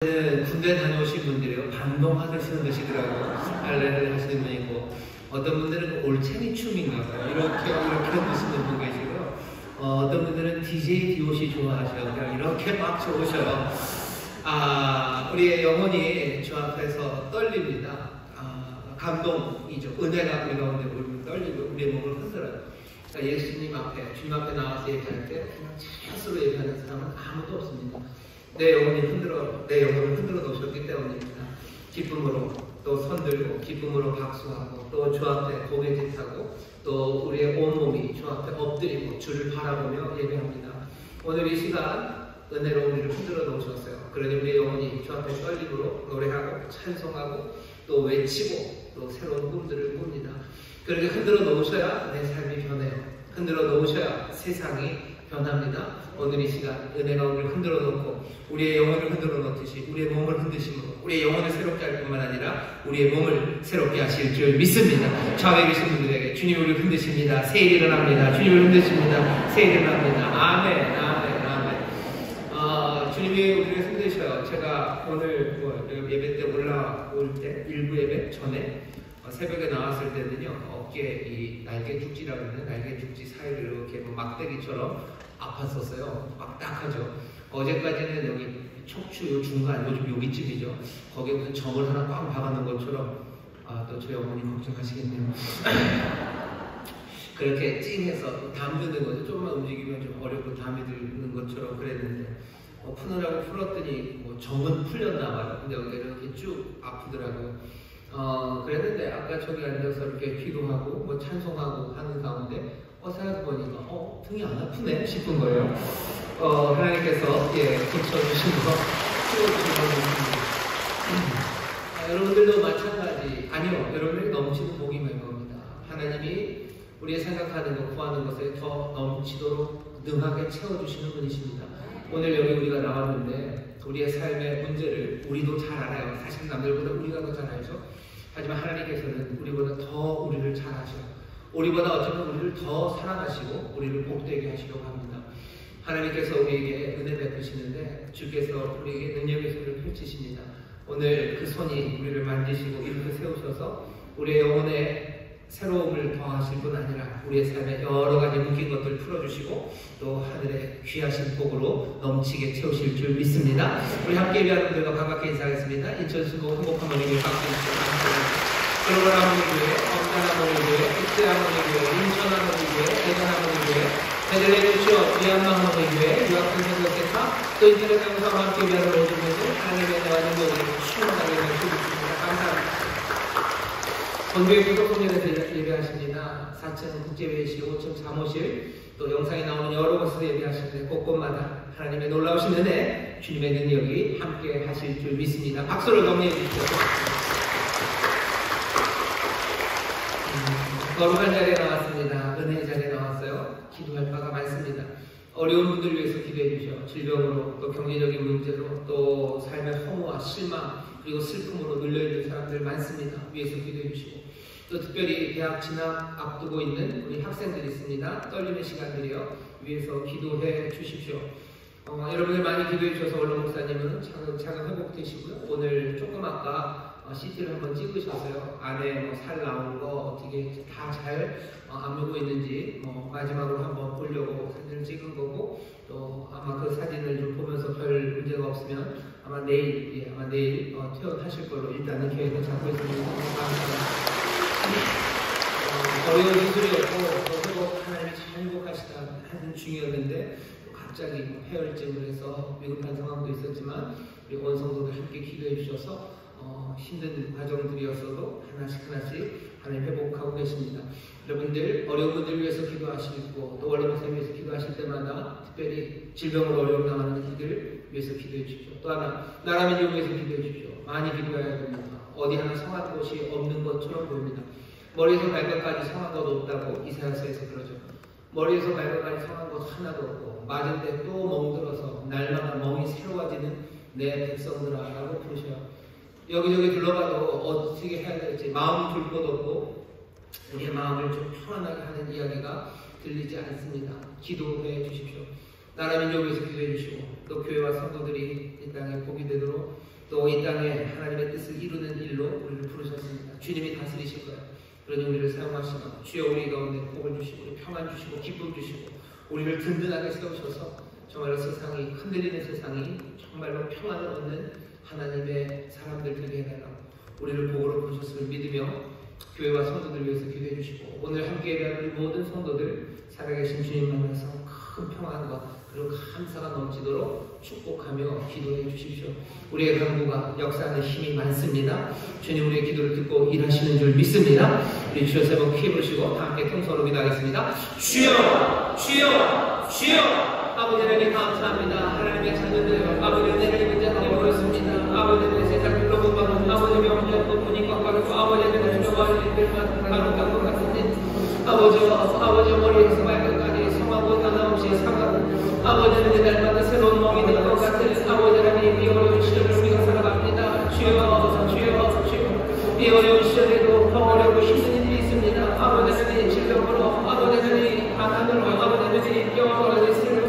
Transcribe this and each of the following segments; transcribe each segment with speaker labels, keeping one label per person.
Speaker 1: 군대 다녀오신 분들이요 반동하시는 것이더라고요. 할례를 하시는 분이고 어떤 분들은 올챙이 춤인가 봐요. 이렇게 하시는 분 계시고요. 어떤 분들은 DJ DOC 좋아하셔요. 그냥 이렇게 막 좋으셔요. 우리의 영혼이 주 앞에서 떨립니다. 감동이죠. 은혜가 우리 가운데 우리를 떨리고 우리의 몸을 흔들어요. 그러니까 예수님 앞에, 주님 앞에 나와서 얘기할 때 그냥 자연스러워 얘기하는 사람은 아무도 없습니다. 내 영혼을 흔들어 놓으셨기 때문입니다. 기쁨으로 또 손들고 기쁨으로 박수하고 또 주 앞에 고개짓하고 또 우리의 온몸이 주 앞에 엎드리고 주를 바라보며 예배합니다. 오늘 이 시간 은혜로 우리를 흔들어 놓으셨어요. 그러니 우리의 영혼이 주 앞에 떨림으로 노래하고 찬송하고 또 외치고 또 새로운 꿈들을 꿉니다. 그렇게 흔들어 놓으셔야 내 삶이 변해요. 흔들어 놓으셔야 세상이 변합니다. 오늘 이 시간 은혜가 우리를 흔들어 놓고 우리의 영혼을 흔들어 놓듯이 우리의 몸을 흔드심으로 우리의 영혼을 새롭게 할 뿐만 아니라 우리의 몸을 새롭게 하실 줄 믿습니다. 좌우에 계신 분들에게 주님 우리를 흔드십니다. 새 일이 일어납니다. 주님을 흔드십니다. 새 일이 일어납니다. 아멘, 아멘, 아멘. 주님이 우리를 흔드셔요. 제가 오늘 예배 때 올라올 때 일부 예배 전에 새벽에 나왔을 때는요 어깨에 이 날개 죽지라고 하는 날개 죽지 사이를 이렇게 막대기처럼 아팠었어요. 막딱하죠. 어제까지는 여기 척추 중간 요즘 여기쯤이죠. 거기에 무슨 점을 하나 꽉 박아놓은 것처럼 또 저희 어머니 걱정하시겠네요. 그렇게 찡해서 담 드는 거죠. 조금만 움직이면 좀 어렵고 담이 드는 것처럼 그랬는데 푸느라고 풀었더니 점은 풀렸나 봐요. 근데 여기가 이렇게 쭉 아프더라고요. 그랬는데 아까 저기 앉아서 이렇게 기도하고 찬송하고 하는 가운데 생각해보니까 등이 안 아프네 싶은 거예요. 하나님께서 고쳐주신 거 쭉 집어주십니다. 여러분들도 마찬가지 아니요 여러분들이 넘치는 복이 될 겁니다. 하나님이 우리의 생각하는 것 구하는 것에 더 넘치도록 능하게 채워주시는 분이십니다. 오늘 여기 우리가 나왔는데 우리의 삶의 문제를 우리도 잘 알아요. 사실 남들보다 우리가 더 잘 알죠. 하지만 하나님께서는 우리보다 더 우리를 잘 아셔요. 우리보다 어쩌면 우리를 더 사랑하시고 우리를 복되게 하시려고 합니다. 하나님께서 우리에게 은혜 베푸시는데 주께서 우리에게 능력의 손을 펼치십니다. 오늘 그 손이 우리를 만지시고 이렇게 세우셔서 우리의 영혼에 새로움을 더하실 뿐 아니라 우리의 삶에 여러 가지 묶인 것들을 풀어주시고 또 하늘의 귀하신 복으로 넘치게 채우실 줄 믿습니다. 우리 함께 예배하는 분들과 반갑게 인사하겠습니다. 인천순복 행복한 모닝교회 박수입니다. 글로벌 하모니교회, 엄산 하모니교회, 엑스 하모니교회, 인천 하모니교회, 대전 하모니교회, 베들레헴 취업, 미얀마 하모니교회, 유학생 선교센터, 또 인터넷 강사와 함께 예배하는 모든 분들 하나님의 은혜와 능력을 충만하게 해주십니다. 감사합니다. 본교회 구독성전에서 예배하십니다. 4층 국제회의실, 5층 사무실, 또 영상에 나오는 여러 곳에서 예배하시는데 곳곳마다 하나님의 놀라우신 은혜, 주님의 능력이 함께 하실 줄 믿습니다. 박수를 격려해 주십시오. 거룩한 자리에 나왔습니다. 은혜의 자리에 나왔어요. 기도할 바가 많습니다. 어려운 분들 위해서 기도해 주셔. 질병으로 또 경제적인 문제로 또 삶의 허무와 실망 그리고 슬픔으로 눌려있는 사람들 많습니다. 위해서 기도해 주시고 또 특별히 대학 진학 앞두고 있는 우리 학생들이 있습니다. 떨리는 시간들이요. 위해서 기도해 주십시오. 여러분들 많이 기도해 주셔서 원로 목사님은 차근 회복되시고요. 오늘 조금 아까 CT를 한번 찍으셨어요. 안에 살 나온 거 어떻게 다 잘 아물고 있는지 마지막으로 한번 보려고 사진을 찍은 거고 또 아마 그 사진을 좀 보면서 별 문제가 없으면 아마 내일 퇴원하실 걸로 일단은 계획을 잡고 있습니다. 어려운 수술이었고 또 회복 하나님이 잘 회복하시다 하는 중이었는데 갑자기 폐혈증을 해서 위급한 상황도 있었지만 우리 원성도들 함께 기도해 주셔서 힘든 과정들이었어도 하나씩 하나님 회복하고 계십니다. 여러분들 어려운 분들 위해서 기도하시고 또 원로 목사님 위해서 기도하실 때마다 특별히 질병으로 어려움 당하는 이들 위해서 기도해 주십시오. 또 하나 나라 민족을 위해서 기도해 주십시오. 많이 기도해야 됩니다. 어디 하나 성한 곳이 없는 것처럼 보입니다. 머리에서 발끝까지 성한 것 없다고 이사야서에서 그러죠. 머리에서 발끝까지 성한 것 하나도 없고 맞은데 또 멍들어서 날마다 멍이 새로워지는 내 백성들아 라고 부르셔요. 여기저기 둘러봐도 어떻게 해야 될지 마음 둘 곳 없고 우리의 마음을 좀 평안하게 하는 이야기가 들리지 않습니다. 기도해 주십시오. 나라 민족을 위해서 기도해 주시고 또 교회와 성도들이 이 땅에 복이 되도록 또 이 땅에 하나님의 뜻을 이루는 일로 우리를 부르셨습니다. 주님이 다스리실 거예요. 그러니 우리를 사용하시고 주여 우리 가운데 복을 주시고 우리 평안 주시고 기쁨 주시고 우리를 든든하게 세우셔서 정말로 세상이 흔들리는 세상이 정말로 평안을 얻는 하나님의 사람들 되게 해달라고 우리를 복으로 부르셨음을 믿으며 교회와 성도들 위해서 기도해 주시고 오늘 함께 예배하는 우리 모든 성도들 살아계신 주님 만나서 큰 평안과 그리고 감사가 넘치도록 축복하며 기도해 주십시오. 우리의 강구가 역사하는 힘이 많습니다. 주님 우리의 기도를 듣고 일하시는 줄 믿습니다. 우리 주여 세 번 크게 부르시고 다 함께 통성으로 기도하겠습니다. 주여 주여 주여 아버지 하나님 감사합니다. 하나님의 자녀들 아버지 은혜를 입은 자들이 모였습니다. 아버지는 세상 흘러본 바로 아버지 명령 본인이 꽉가고 아버지는 주저와의 일들만 가능한 것 같은데 아버지 머리에서 발끝까지 성하고 하나없이 상하고 아버지는 날마다 새로운 몸이 되는 것 같은 아버지 하나님 이 어려운 시절을 우리가 살아갑니다. 주여 주여 주여 이 어려운 시절에도 더 어렵고 힘든 일이 있습니다. 아버지 하나님 질병으로 아버지 하나님 가난으로 아버지 하나님 겨울에 쓰는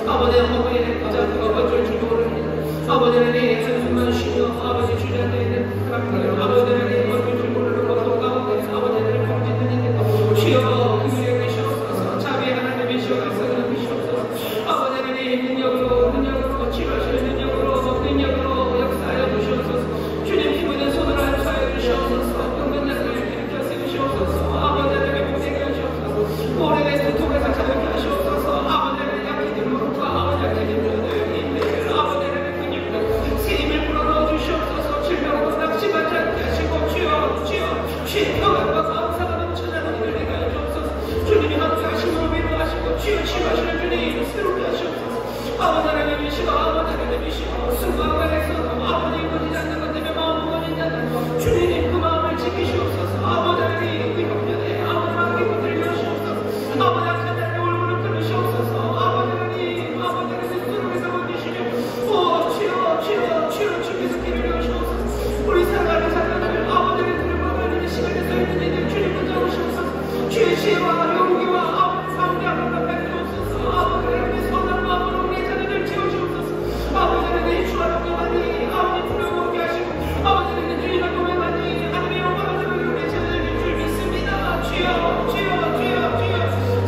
Speaker 1: 아버지 어머니의 가장과 어쩔 줄 모릅니다. 아버지 하나님 한숨만 쉬며 아버지 주저앉아있는 사람들 아버지 하나님 어쩔 줄 모르는 것도 가운데 아버지 하나님 범죄는 있는 주여 그들에 계시옵소서 자비의 하나님이시옵소서 아버지 하나님 능력으로 치료하시는 능력으로 역사하여 주시옵소서 주님 피부된 손으로 하여 주시옵소서 병든 자들을 일으켜 세우시옵소서 아버지 하나님 복되게 하시옵소서 오래된 두통에서 자유케 하시옵소서 아버지 하나님 약해진 무릎과 아버지 약해진 눈을 아버지 하나님 근육들 새 힘을 불어넣어 주시옵소서 질병으로 낙심하지 않게 하시고 주여 주의 평안과 감사가 넘쳐나는 일을 내게 하여 주옵소서 주님이 함께 하심으로 위로하시고 주여 치료하시는 주님 새롭게 하시옵소서 아버지 하나님이시고 아버지 하나님이시고 순간에서 아버지 무너지지 않는 것 때문에 마음 무너지지 않는 주님 그 마음을 지키시옵소서 아버지 하나님 그 형편에 아버지 하나님 들려 주시옵소서 아버지 하나님 얼굴을 들으시옵소서 아버지 하나님 수로에서 건지시며 주여 주께서 길을 여시옵소서 우리 살아가는 사람들 아버지를 들고 가는 시간에 서 있는 이들 주님 먼저 오시옵소서 주의 지혜와 용기와 아버지 사울이 앞을 가까이 주옵소서 아버지 하나님의 선한 마음으로 우리의 자녀들 지어주옵소서 아버지 하나님 주하는 동안이 아버지 부려먹게 하시고 아버지 하나님 주님을 고백하니 하나님의 영광을 들으며 우리의 자녀들인 줄 믿습니다. 주여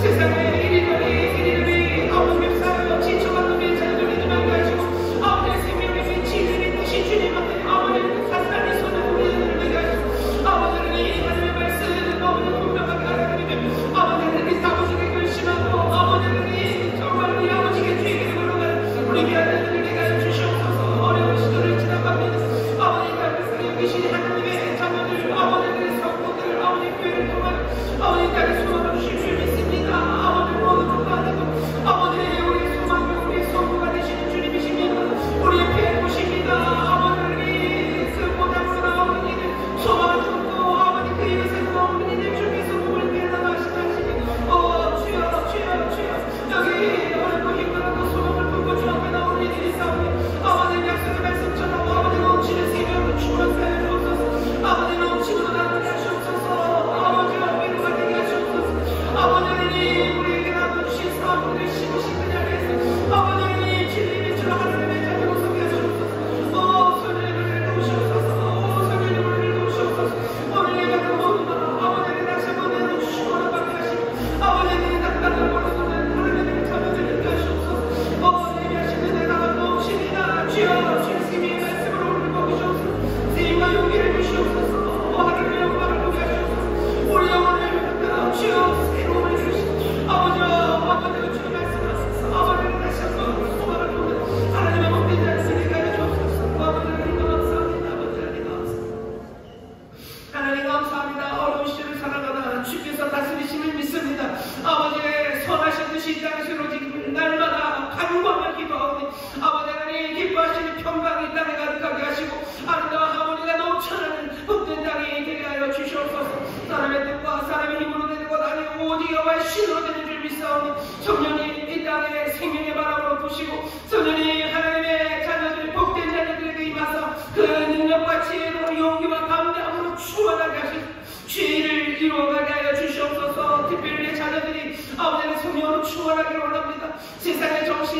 Speaker 1: 세상에 이리저리 아버지 맵사하여 지쳐가는 우리의 자녀들 믿음하게 하시고 아버지의 생명의 빛이 내린 뜻이 주님 앞에 아버지의 사탄의 손을 우리의 자녀들 되게 하시고 아버지 하나님의 말씀 아버지 분명하게 알아들으며 아버지 하나님 사무직에 결심하고 아버지 하나님 정말 우리 아버지께 주에게 걸어가는 우리 미안한 되게 하여 주시옵소서 어려운 시절을 지나갑니다. 아버지 땅에서 여기신 하나님의 자녀들 아버지 하나님의 성도들 아버지 교회를 통하여 아버지 땅에 소망을 주실 줄 믿습니다. 아버지 모든 것도 아니고 아버지 우리의 소망과 우리의 성부가 되시는 주님이십니다. 우리의 피해보십니다. 아버지 하나님 그 보답으로 나오는 이들 소망을 품고 아버지 그 이웃에서 나오는 이들 중에서 몸을 빼어나가시다시니 주여 여기 어렵고 힘들어도 소망을 품고 주 앞에 나오는 이들이 싸우니 아버지 약속의 말씀처럼 아버지 넘치는 생명으로 충만케 하여 주옵소서 아버지 넘치는 하나님 하시옵소서 아버지 위로가 되게 하시옵소서 아버지 하나님 우리에게 나눠주신 사업을 심으신 그냥에서 아버지 하나님 진리의 줄 하나님의 자녀로 서게 하시옵소서 소녀님을 놓으시옵소서 소녀님을 놓으시옵소서 오늘 내가 그 모든 아버지 하나님 다시 한번 내놓으시고 받게 하시고 아버지 하나님 낙단을 모르는 하나님의 자녀들을 하시옵소서 예비하시는 내가 넘칩니다. 주여 주님의 말씀으로 우리를 먹으시옵소서 세임과 용기를 주시옵소서 하나님의 영광을 보게 하시옵소서 우리 영혼을 위하여 주여 새로움을 주시옵소서 아버지와 주님 말씀하소서 아버지를 다시 한번 소망을 보는 하나님의 복된 자녀들을 되게 하여 주옵소서 아버지 하나님 감사합니다. 아버지 하나님 감사합니다. 하나님 감사합니다. 어려운 시절을 살아가다 주께서 다스리심을 믿습니다. 아버지의 선하신 뜻이 이 땅에서 이루어지기를 날마다 간구하며 기도하오니 아버지 하나님 기뻐하시는 평강이 이 땅에 가득하게 하시고 아름다운 하모니가 넘쳐나는 복된 땅이 되게 하여 주시옵소서. 사람의 뜻과 사람의 힘으로 되는 것 아니고 오직 여호와의 신으로 되는 줄 믿사오니 성령님 이 땅에 생명의 바람으로 부시고 성령님 하나님의 자녀들 복된 자녀들에게 임하사 그 능력과 지혜로 용기와 감당으로 충만하게 하시고 죄를 이루어가게 하여 주시옵소서. 특별히 자녀들이 아버지의 성령으로 충만하기를 원합니다. 세상의 정신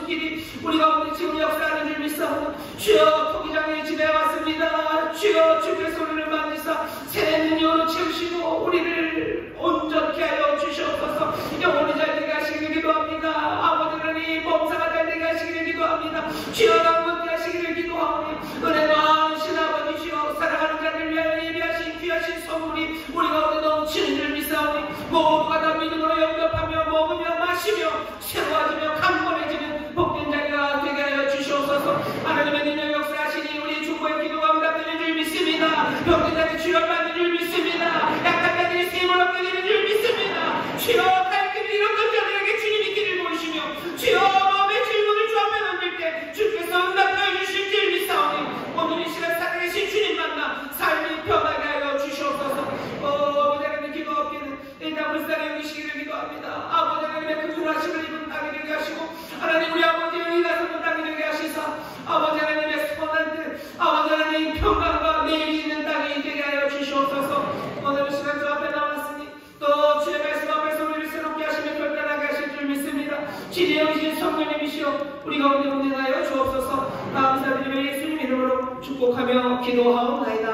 Speaker 1: 손길이 우리 가운데 지금 역사하는 줄 믿사오니 주여 토기장의 집에 왔습니다. 주여 주께서 우리를 만지사 새 능력으로 채우시고 우리를 온전케 하여 주시옵소서. 영혼이 잘 되게 하시기를 기도합니다. 아버지 하나님 범사가 잘 되게 하시기를 기도합니다. 주여 강건케 하시기를 기도하오니 은혜 많으신 아버지 주여 사랑하는 자를 위하여 예비하신 귀하신 선물이 우리 가운데 넘치는 줄 믿사오니 모두가 다 믿음으로 영접하며 먹으며 마시며 새로워지며 강건해지는 복된 자리가 되게 하여 주시옵소서. 하나님의 능력 역사하시니 우리 중보의 기도가 응답되는 줄 믿습니다. 병든 자들이 치료받는 줄 믿습니다. 약한 자들이 세임을 얻게 되는 줄 믿습니다. 주여 갈길을 잃었던 자들에게 주님이 길을 보이시며 주여 마음의 질문을 주 앞에 던질 때 주께서 응답하여 주실 줄 믿사오니 오늘 이 시간 살아계신 주님 만나 삶이 편하게 하여 주시옵소서. 아버지 하나님 기도하기는 일단 불쌍히 여기시기를 기도합니다. 아버지 하나님의 극률하심을 입은 땅이 되게 하시고 하나님 우리 아버지의 의가 서는 땅이 되게 하시사 아버지 하나님의 스포난트 아버지 하나님 평강과 내일이 있는 땅이 되게 하여 주시옵소서. 오늘 시간 주 앞에 나왔으니 또 주의 말씀 앞에서 우리를 새롭게 하시며 결단하게 하실 줄 믿습니다. 진리의 영이신 성령님이시여 우리 가운데 운행하여 주옵소서. 감사드리며 예수님 이름으로 축복하며 기도하옵나이다.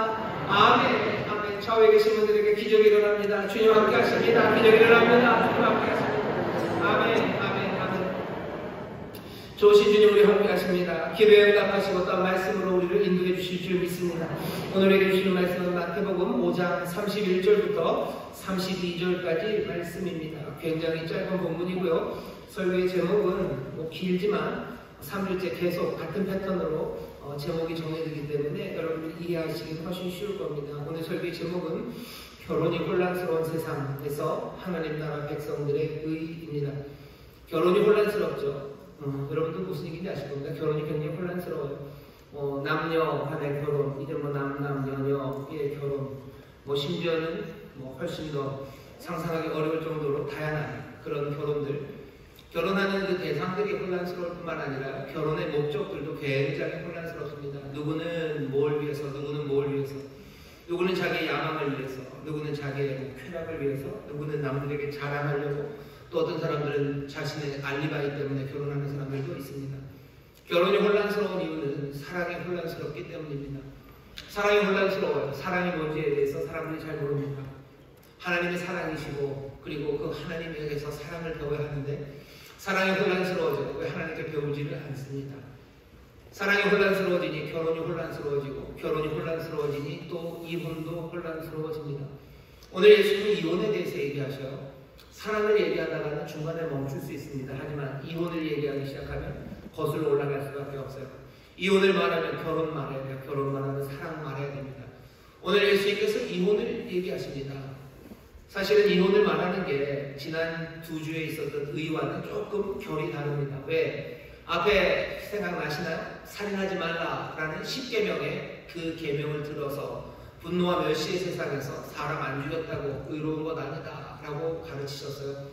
Speaker 1: 아멘. 아멘. 좌우에 계신 분들에게 기적이 일어납니다. 주님 함께 하십니다. 기적이 일어납니다. 주님 함께 하십니다. 아멘. 아멘. 아멘. 좋으신 주님 우리 함께 하십니다. 기도에 응답하시고 또 말씀으로 우리를 인도해 주실 줄 믿습니다. 오늘에게 주시는 말씀은 마태복음 5장 31절부터 32절까지 말씀입니다. 굉장히 짧은 본문이고요. 설교의 제목은 뭐 길지만 3주째 계속 같은 패턴으로 제목이 정해지기 때문에 여러분들이 이해하시기는 훨씬 쉬울 겁니다. 오늘 설교의 제목은 결혼이 혼란스러운 세상에서 하나님 나라 백성들의 의입니다. 결혼이 혼란스럽죠. 여러분들 무슨 얘기인지 아실 겁니다. 결혼이 굉장히 혼란스러워요. 남녀 간의 결혼, 이제 뭐 남녀의 결혼, 뭐 심지어는 뭐 훨씬 더 상상하기 어려울 정도로 다양한 그런 결혼들. 결혼하는 그 대상들이 혼란스러울 뿐만 아니라 결혼의 목적들도 굉장히 혼란스럽습니다. 누구는 뭘 위해서, 누구는 뭘 위해서, 누구는 자기의 야망을 위해서, 누구는 자기의 쾌락을 위해서, 누구는 남들에게 자랑하려고, 또 어떤 사람들은 자신의 알리바이 때문에 결혼하는 사람들도 있습니다. 결혼이 혼란스러운 이유는 사랑이 혼란스럽기 때문입니다. 사랑이 혼란스러워요. 사랑이 뭔지에 대해서 사람들이 잘 모릅니다. 하나님의 사랑이시고 그리고 그 하나님에게서 사랑을 배워야 하는데 사랑이 혼란스러워져 왜 하나님께 배우지를 않습니다. 사랑이 혼란스러워지니 결혼이 혼란스러워지고 결혼이 혼란스러워지니 또 이혼도 혼란스러워집니다. 오늘 예수님은 이혼에 대해서 얘기하셔요. 사랑을 얘기하다가는 중간에 멈출 수 있습니다. 하지만 이혼을 얘기하기 시작하면 거슬러 올라갈 수밖에 없어요. 이혼을 말하면 결혼 말해야 돼요. 결혼 말하면 사랑 말해야 됩니다. 오늘 예수님께서 이혼을 얘기하십니다. 사실은 이혼을 말하는 게 지난 2주에 있었던 의와는 조금 결이 다릅니다. 왜? 앞에 생각나시나요? 살인하지 말라라는 10계명의 그 계명을 들어서 분노와 멸시의 세상에서 사람 안 죽였다고 의로운 것 아니다 라고 가르치셨어요.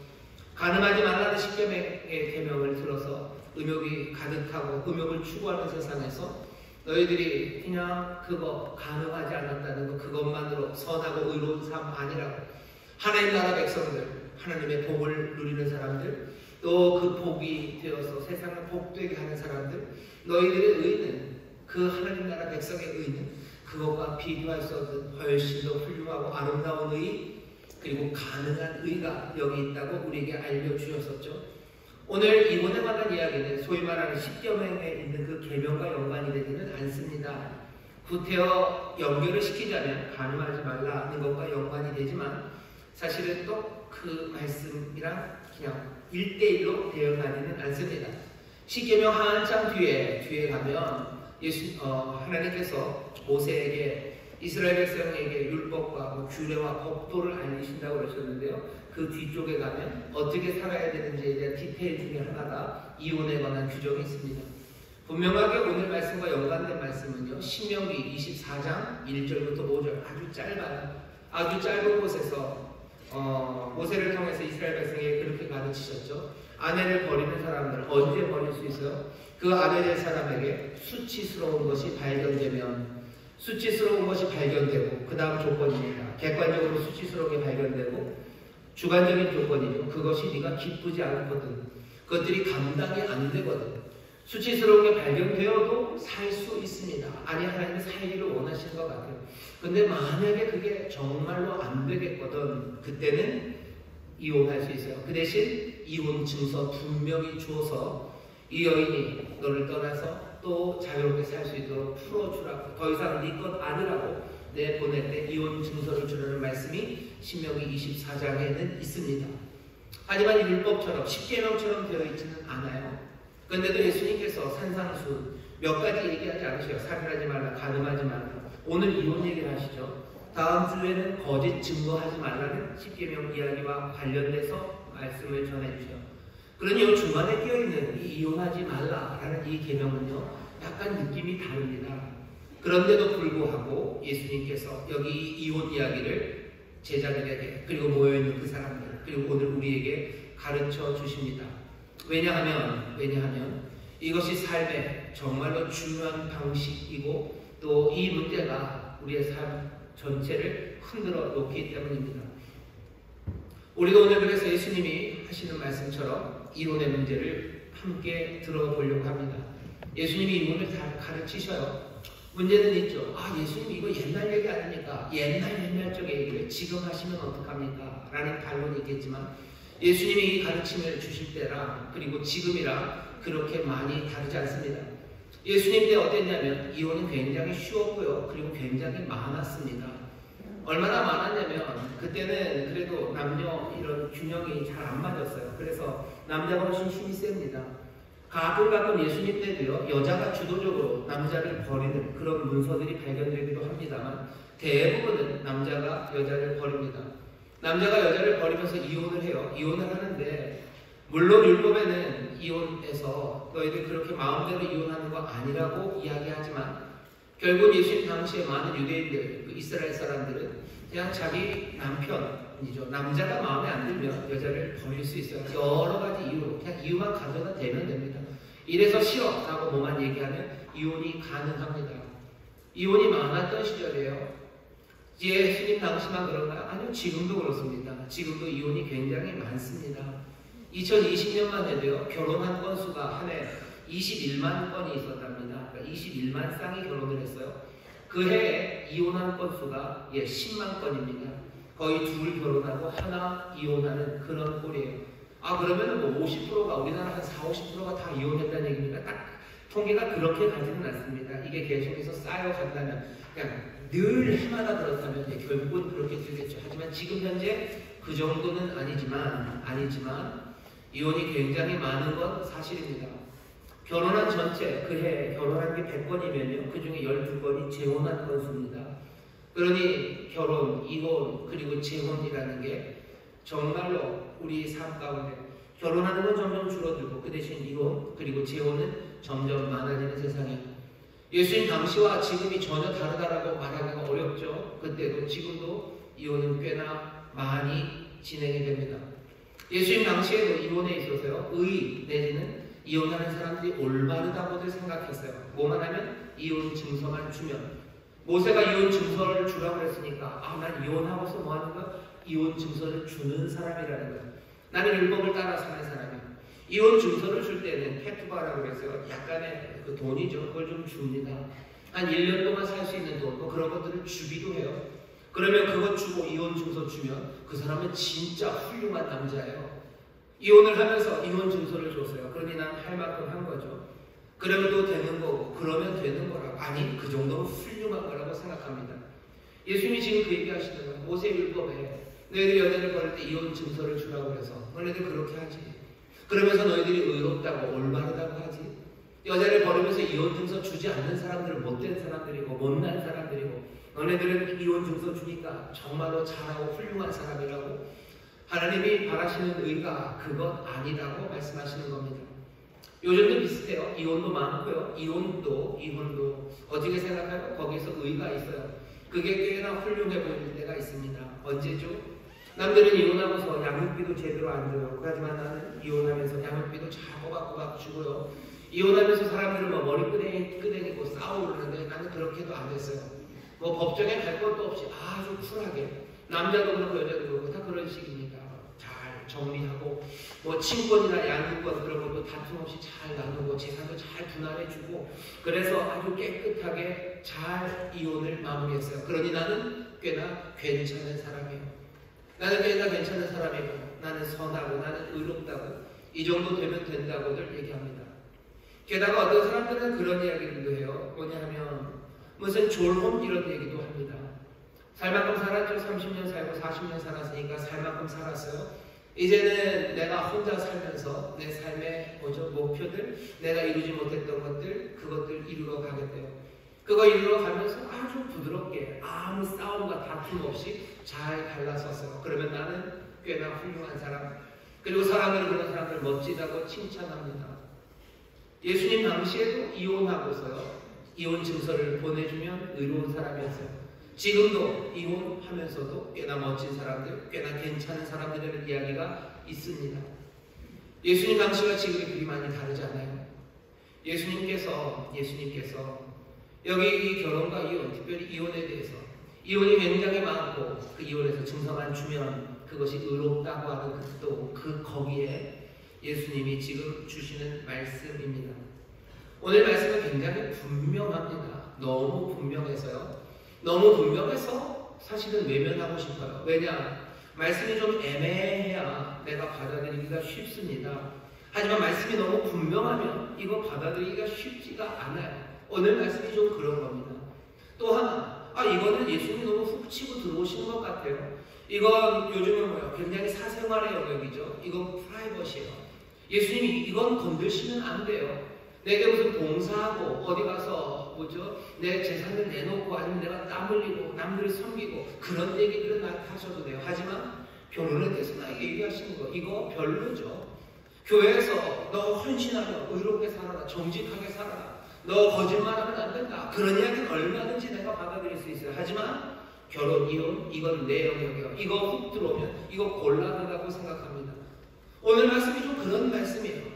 Speaker 1: 가늠하지 말라는 10계명의 계명을 들어서 음욕이 가득하고 음욕을 추구하는 세상에서 너희들이 그냥 그거 가늠하지 않았다는 거 그것만으로 선하고 의로운 삶 아니라고 하나님 나라 백성들, 하나님의 복을 누리는 사람들, 또 그 복이 되어서 세상을 복되게 하는 사람들, 너희들의 의는 그 하나님 나라 백성의 의는 그것과 비교할 수 없는 훨씬 더 훌륭하고 아름다운 의, 그리고 가능한 의가 여기 있다고 우리에게 알려주셨었죠. 오늘 이혼에 관한 이야기는 소위 말하는 10계명에 있는 그 계명과 연관이 되지는 않습니다. 구태여 연결을 시키자면 가늠하지 말라는 것과 연관이 되지만 사실은 또 그 말씀이랑 그냥 1대1로 되어가지는 않습니다. 10계명 한참 뒤에 가면 하나님께서 모세에게 이스라엘 백성에게 율법과 규례와 법도를 알리신다고 그러셨는데요. 그 뒤쪽에 가면 어떻게 살아야 되는지에 대한 디테일 중에 하나가 이혼에 관한 규정이 있습니다. 분명하게 오늘 말씀과 연관된 말씀은요. 신명기 24장 1절부터 5절 아주 짧아요. 아주 짧은 곳에서 모세를 통해서 이스라엘 백성에게 그렇게 가르치셨죠. 아내를 버리는 사람들 언제 버릴 수 있어요? 그 아내 될 사람에게 수치스러운 것이 발견되면 수치스러운 것이 발견되고 그 다음 조건입니다. 객관적으로 수치스러운 게 발견되고 주관적인 조건이죠. 그것이 네가 기쁘지 않거든. 그것들이 감당이 안 되거든. 수치스러운 게 발견되어도 살 수 있습니다. 아니, 하나님이 살기를 원하시는 것 같아요. 근데 만약에 그게 정말로 안 되겠거든, 그때는 이혼할 수 있어요. 그 대신 이혼 증서 분명히 주어서 이 여인이 너를 떠나서 또 자유롭게 살 수 있도록 풀어주라고, 더 이상 네 것 아니라고 내보낼 때 이혼 증서를 주라는 말씀이 신명기 24장에는 있습니다. 하지만 율법처럼 십계명처럼 되어 있지는 않아요. 그런데도 예수님께서 산상수 몇 가지 얘기하지 않으세요. 살인하지 말라, 간음하지 말라. 오늘 이혼 얘기를 하시죠. 다음 주에는 거짓 증거하지 말라는 십계명 이야기와 관련돼서 말씀을 전해주세요. 그러니 이 중간에 끼어있는 이 이혼하지 말라라는 이 계명은요, 약간 느낌이 다릅니다. 그런데도 불구하고 예수님께서 여기 이혼 이야기를 제자들에게, 그리고 모여있는 그 사람들, 그리고 오늘 우리에게 가르쳐 주십니다. 왜냐하면 이것이 삶의 정말로 중요한 방식이고 또 이 문제가 우리의 삶 전체를 흔들어 놓기 때문입니다. 우리가 오늘 그래서 예수님이 하시는 말씀처럼 이혼의 문제를 함께 들어보려고 합니다. 예수님이 이혼을 다 가르치셔요. 문제는 있죠. 예수님 이거 옛날 얘기 아닙니까? 옛날 쪽의 얘기를 지금 하시면 어떡합니까? 라는 반론이 있겠지만 예수님이 이 가르침을 주실 때랑 그리고 지금이랑 그렇게 많이 다르지 않습니다. 예수님 때 어땠냐면 이혼은 굉장히 쉬웠고요. 그리고 굉장히 많았습니다. 얼마나 많았냐면 그때는 그래도 남녀 이런 균형이 잘 안 맞았어요. 그래서 남자가 훨씬 힘이 셉니다. 가끔 예수님 때도요, 여자가 주도적으로 남자를 버리는 그런 문서들이 발견되기도 합니다만 대부분은 남자가 여자를 버립니다. 남자가 여자를 버리면서 이혼을 해요. 이혼을 하는데 물론 율법에는 이혼해서 너희들 그렇게 마음대로 이혼하는 거 아니라고 이야기하지만 결국 예수님 당시에 많은 유대인들, 그 이스라엘 사람들은 그냥 자기 남편이죠. 남자가 마음에 안 들면 여자를 버릴 수 있어요. 여러 가지 이유로 그냥 이유만 가져다 대면 됩니다. 이래서 싫어라고 뭐만 얘기하면 이혼이 가능합니다. 이혼이 많았던 시절이에요. 예수님 당시만 그런가요? 아니요, 지금도 그렇습니다. 지금도 이혼이 굉장히 많습니다. 2020년만 해도요, 결혼한 건수가 한 해 21만 건이 있었답니다. 그러니까 21만 쌍이 결혼을 했어요. 그 해에 이혼한 건수가 10만 건입니다. 거의 둘 결혼하고 하나 이혼하는 그런 꼴이에요. 그러면 뭐 50%가 우리나라 한 40~50%가 다 이혼했다는 얘기입니다. 딱 통계가 그렇게 가지는 않습니다. 이게 계속해서 쌓여간다면 그냥 늘 해마다 그렇다면 결국은 그렇게 되겠죠. 하지만 지금 현재 그 정도는 아니지만 이혼이 굉장히 많은 건 사실입니다. 결혼한 전체, 그해 결혼한 게 100건이면요. 그 중에 12건이 재혼한 건수입니다. 그러니 결혼, 이혼, 그리고 재혼이라는 게 정말로 우리 삶 가운데 결혼하는 건 점점 줄어들고 그 대신 이혼, 그리고 재혼은 점점 많아지는 세상이에요. 예수님 당시와 지금이 전혀 다르다라고 말하기가 어렵죠. 그때도 지금도 이혼은 꽤나 많이 진행이 됩니다. 예수님 당시에도 이혼에 있어서요, 의 내지는 이혼하는 사람들이 올바르다고들 생각했어요. 뭐만 하면 이혼 증서만 주면. 모세가 이혼 증서를 주라고 했으니까 난 이혼하고서 뭐 하는 거야? 이혼 증서를 주는 사람이라는 거예요. 나는 율법을 따라 사는 사람이에요. 이혼 증서를 줄 때는 케투바라고 해서 약간의 그 돈이죠. 그걸 좀 줍니다. 한 1년 동안 살 수 있는 돈, 뭐 그런 것들을 주기도 해요. 그러면 그것 주고 이혼 증서 주면 그 사람은 진짜 훌륭한 남자예요. 이혼을 하면서 이혼 증서를 줬어요. 그러니 난 할 만큼 한 거죠. 그러면 또 되는 거고, 그러면 되는 거라고. 아니, 그 정도는 훌륭한 거라고 생각합니다. 예수님이 지금 그 얘기 하시는 거예요. 모세율법에 너희들이 여자를 버릴 때 이혼 증서를 주라고 해서 너희들 그렇게 하지. 그러면서 너희들이 의롭다고 올바르다고 하지. 여자를 버리면서 이혼 증서 주지 않는 사람들은 못된 사람들이고 못난 사람들이고 너네들은 이혼 증서 주니까 정말로 잘하고 훌륭한 사람이라고. 하나님이 바라시는 의가 그것 아니라고 말씀하시는 겁니다. 요즘도 비슷해요. 이혼도 많고요. 이혼도 어떻게 생각하면 거기서 의가 있어요. 그게 꽤나 훌륭해 보일 때가 있습니다. 언제죠? 남들은 이혼하면서 양육비도 제대로 안 줘요. 하지만 나는 이혼하면서 양육비도 잘 꼬박꼬박 주고요. 이혼하면서 사람들은 뭐 머리끄댕이고 싸우고 그러는데 나는 그렇게도 안 했어요. 뭐 법정에 갈 것도 없이 아주 쿨하게 남자도 그렇고 여자도 그렇고 다 그런 식입니다. 정리하고 뭐 친권이나 양육권 그런 것도 다툼 없이 잘 나누고 재산도 잘 분할해주고 그래서 아주 깨끗하게 잘 이혼을 마무리했어요. 그러니 나는 꽤나 괜찮은 사람이에요. 나는 꽤나 괜찮은 사람이고 나는 선하고 나는 의롭다고 이 정도 되면 된다고들 얘기합니다. 게다가 어떤 사람들은 그런 이야기들도 해요. 뭐냐 하면 무슨 졸홈 이런 얘기도 합니다. 살 만큼 살았죠. 30년 살고 40년 살았으니까 살 만큼 살았어요. 이제는 내가 혼자 살면서 내 삶의 목표들, 내가 이루지 못했던 것들, 그것들 이루러 가겠대요. 그거 이루러 가면서 아주 부드럽게 아무 싸움과 다툼 없이 잘 갈라섰어요. 그러면 나는 꽤나 훌륭한 사람. 그리고 사람들은 그런 사람들 멋지다고 칭찬합니다. 예수님 당시에도 이혼하고서요. 이혼 증서를 보내주면 의로운 사람이었어요. 지금도 이혼하면서도 꽤나 멋진 사람들, 꽤나 괜찮은 사람들의 이야기가 있습니다. 예수님 당시와 지금이 그리 많이 다르지 않아요. 예수님께서 여기 이 결혼과 이혼, 특별히 이혼에 대해서 이혼이 굉장히 많고 그 이혼에서 증서만 주면 그것이 의롭다고 하는 거기에 예수님이 지금 주시는 말씀입니다. 오늘 말씀은 굉장히 분명합니다. 너무 분명해서 사실은 외면하고 싶어요. 왜냐? 말씀이 좀 애매해야 내가 받아들이기가 쉽습니다. 하지만 말씀이 너무 분명하면 이거 받아들이기가 쉽지가 않아요. 오늘 말씀이 좀 그런 겁니다. 또 하나, 이거는 예수님이 너무 훅 치고 들어오시는 것 같아요. 이건 요즘은 뭐예요? 굉장히 사생활의 영역이죠. 이건 프라이버시예요. 예수님이 이건 건드시면 안 돼요. 내게 무슨 봉사하고 어디 가서 내 재산을 내놓고 아니면 내가 땀 흘리고 남들을 섬기고 그런 얘기들은 나한테 하셔도 돼요. 하지만 결혼에 대해서 나에게 얘기하시는 거 이거 별로죠. 교회에서 너 헌신하며 의롭게 살아라, 정직하게 살아라, 너 거짓말하면 안 된다, 그런 이야기는 얼마든지 내가 받아들일 수 있어요. 하지만 결혼, 이혼 이건 내 영역이에요. 이거 훅 들어오면 이거 곤란하다고 생각합니다. 오늘 말씀이 좀 그런 말씀이에요.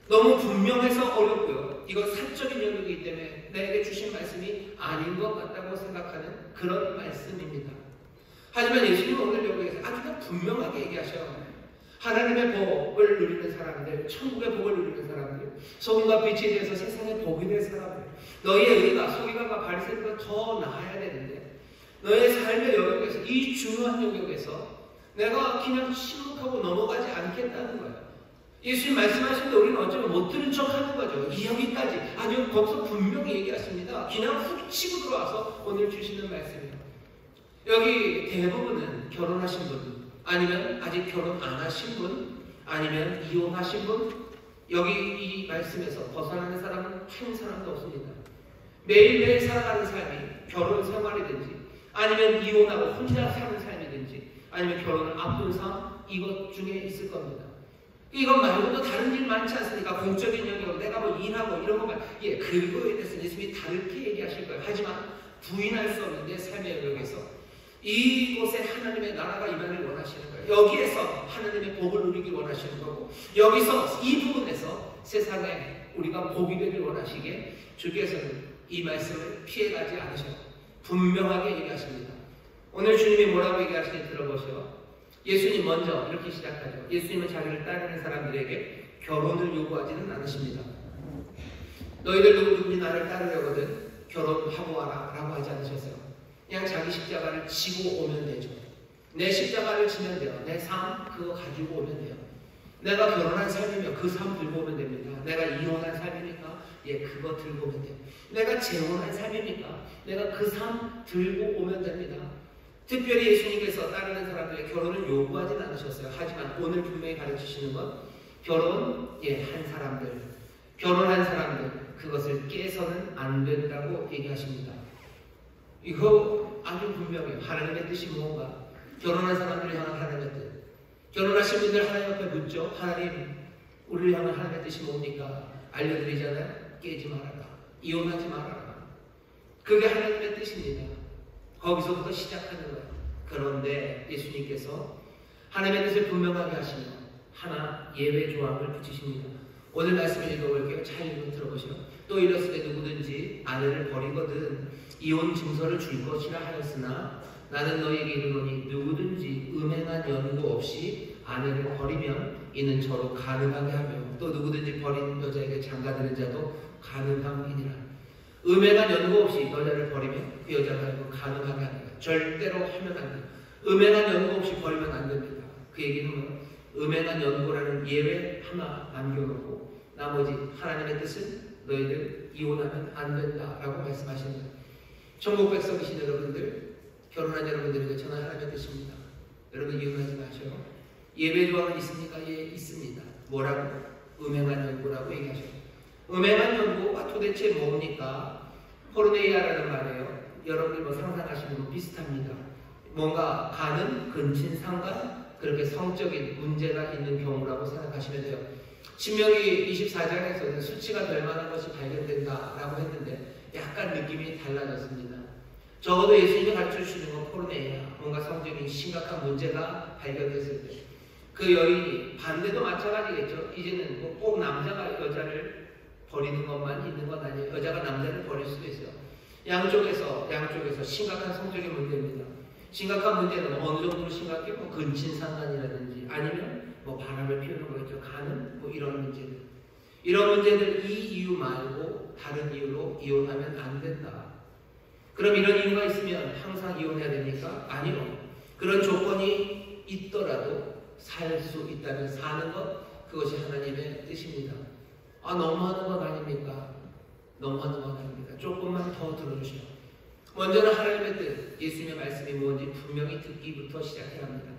Speaker 1: 너무 분명해서 어렵고요. 이건 사적인 영역이기 때문에 내게 주신 말씀이 아닌 것 같다고 생각하는 그런 말씀입니다. 하지만 예수님은 오늘 여기에서 아주 분명하게 얘기하셔요. 하나님의 복을 누리는 사람들, 천국의 복을 누리는 사람들, 소금과 빛이 되어서 세상의 복이 될 사람들, 너희의 의가 서기관과 바리새인보다 더 나아야 되는데 너의 삶의 영역에서 이 중요한 영역에서 내가 그냥 침묵하고 넘어가지 않겠다는 거예요. 예수님 말씀하시는데 우리는 어쩌면 못 들은 척 하는 거죠. 여기까지 아주 거기서 분명히 얘기하십니다. 그냥 훅 치고 들어와서 오늘 주시는 말씀이에요. 여기 대부분은 결혼하신 분, 아니면 아직 결혼 안 하신 분, 아니면 이혼하신 분, 여기 이 말씀에서 벗어나는 사람은 한 사람도 없습니다. 매일매일 살아가는 삶이 결혼 생활이든지 아니면 이혼하고 혼자 사는 삶이든지 아니면 결혼을 앞둔 삶, 이것 중에 있을 겁니다. 이것 말고도 다른 일 많지 않습니까? 공적인 영역, 내가 뭐 일하고 이런 것만, 그거에 대해서 예수님이 다르게 얘기하실 거예요. 하지만 부인할 수 없는 내 삶의 영역에서 이곳에 하나님의 나라가 임하길 원하시는 거예요. 여기에서 하나님의 복을 누리길 원하시는 거고, 여기서 이 부분에서 세상에 우리가 복이 되길 원하시기에 주께서는 이 말씀을 피해가지 않으셔요. 분명하게 얘기하십니다. 오늘 주님이 뭐라고 얘기하시는지 들어보시오. 예수님 먼저 이렇게 시작하죠. 예수님은 자기를 따르는 사람들에게 결혼을 요구하지는 않으십니다. 너희들 누구든지 나를 따르려거든 결혼하고 와라 라고 하지 않으셨어요. 그냥 자기 십자가를 지고 오면 되죠. 내 십자가를 지면 돼요. 내 삶 그거 가지고 오면 돼요. 내가 결혼한 삶이면 그 삶 들고 오면 됩니다. 내가 이혼한 삶이니까 그거 들고 오면 돼요. 내가 재혼한 삶이니까 내가 그 삶 들고 오면 됩니다. 특별히 예수님께서 따르는 사람들에게 결혼을 요구하지는 않으셨어요. 하지만 오늘 분명히 가르치시는 건 결혼한 사람들, 결혼한 사람들 그것을 깨서는 안 된다고 얘기하십니다. 이거 아주 분명해요. 하나님의 뜻이 무언가, 결혼한 사람들을 향한 하나님의 뜻. 결혼하신 분들 하나님 앞에 묻죠. 하나님, 우리를 향한 하나님의 뜻이 뭡니까? 알려드리잖아요. 깨지 말아라, 이혼하지 말아라. 그게 하나님의 뜻입니다. 거기서부터 시작하는 거예요. 그런데 예수님께서 하나님의 뜻을 분명하게 하시며 하나 예외 조항을 붙이십니다. 오늘 말씀을 읽어볼게요. 잘 읽어 들어보시오. 또 이랬을 때 누구든지 아내를 버리거든 이혼 증서를 줄 것이라 하였으나 나는 너희에게 이르노니 누구든지 음행한 연고 없이 아내를 버리면 이는 저로 가능하게 하며 또 누구든지 버린 여자에게 장가드는 자도 가능함이니라. 음행한 연고 없이 여자를 버리면 그 여자가 가능하게 하니라. 절대로 하면 안 돼. 음행한 연고 없이 버리면 안 됩니다. 그 얘기는 뭐 음행한 연고라는 예외 하나 남겨놓고 나머지 하나님의 뜻은 너희들 이혼하면 안 된다라고 말씀하십니다. 천국 백성이신 여러분들, 결혼한 여러분들에게 전한 하나님의 뜻입니다. 여러분 이혼하지 마셔요. 예배 조항은 있습니까? 예, 있습니다. 뭐라고? 음행한 연고라고 얘기하셔요. 음행한 연고가 도대체 뭡니까? 포르네이아라는 말이에요. 여러분들 뭐 상상하시는 거 비슷합니다. 뭔가 가는 근친 상간 그렇게 성적인 문제가 있는 경우라고 생각하시면 돼요. 신명기 24장에서는 수치가 될 만한 것이 발견된다라고 했는데 약간 느낌이 달라졌습니다. 적어도 예수님이 가르쳐주시는 건 포르네이아, 뭔가 성적인 심각한 문제가 발견됐을 때 그 여인이 반대도 마찬가지겠죠. 이제는 뭐 꼭 남자가 여자를 버리는 것만 있는 건 아니에요. 여자가 남자를 버릴 수도 있어요. 양쪽에서 심각한 성적인 문제입니다. 심각한 문제는 어느 정도로 심각해? 뭐 근친상간이라든지 아니면 뭐 바람을 피우는 거겠죠. 가는 뭐 이런 문제들. 이런 문제들 이 이유 말고 다른 이유로 이혼하면 안 된다. 그럼 이런 이유가 있으면 항상 이혼해야 됩니까? 아니요. 그런 조건이 있더라도 살 수 있다면 사는 것, 그것이 하나님의 뜻입니다. 아, 너무하는 건 아닙니까? 너무하는 건 아닙니다. 조금만 더 들어주시오. 먼저는 하나님의 뜻, 예수님의 말씀이 뭔지 분명히 듣기부터 시작해야 합니다.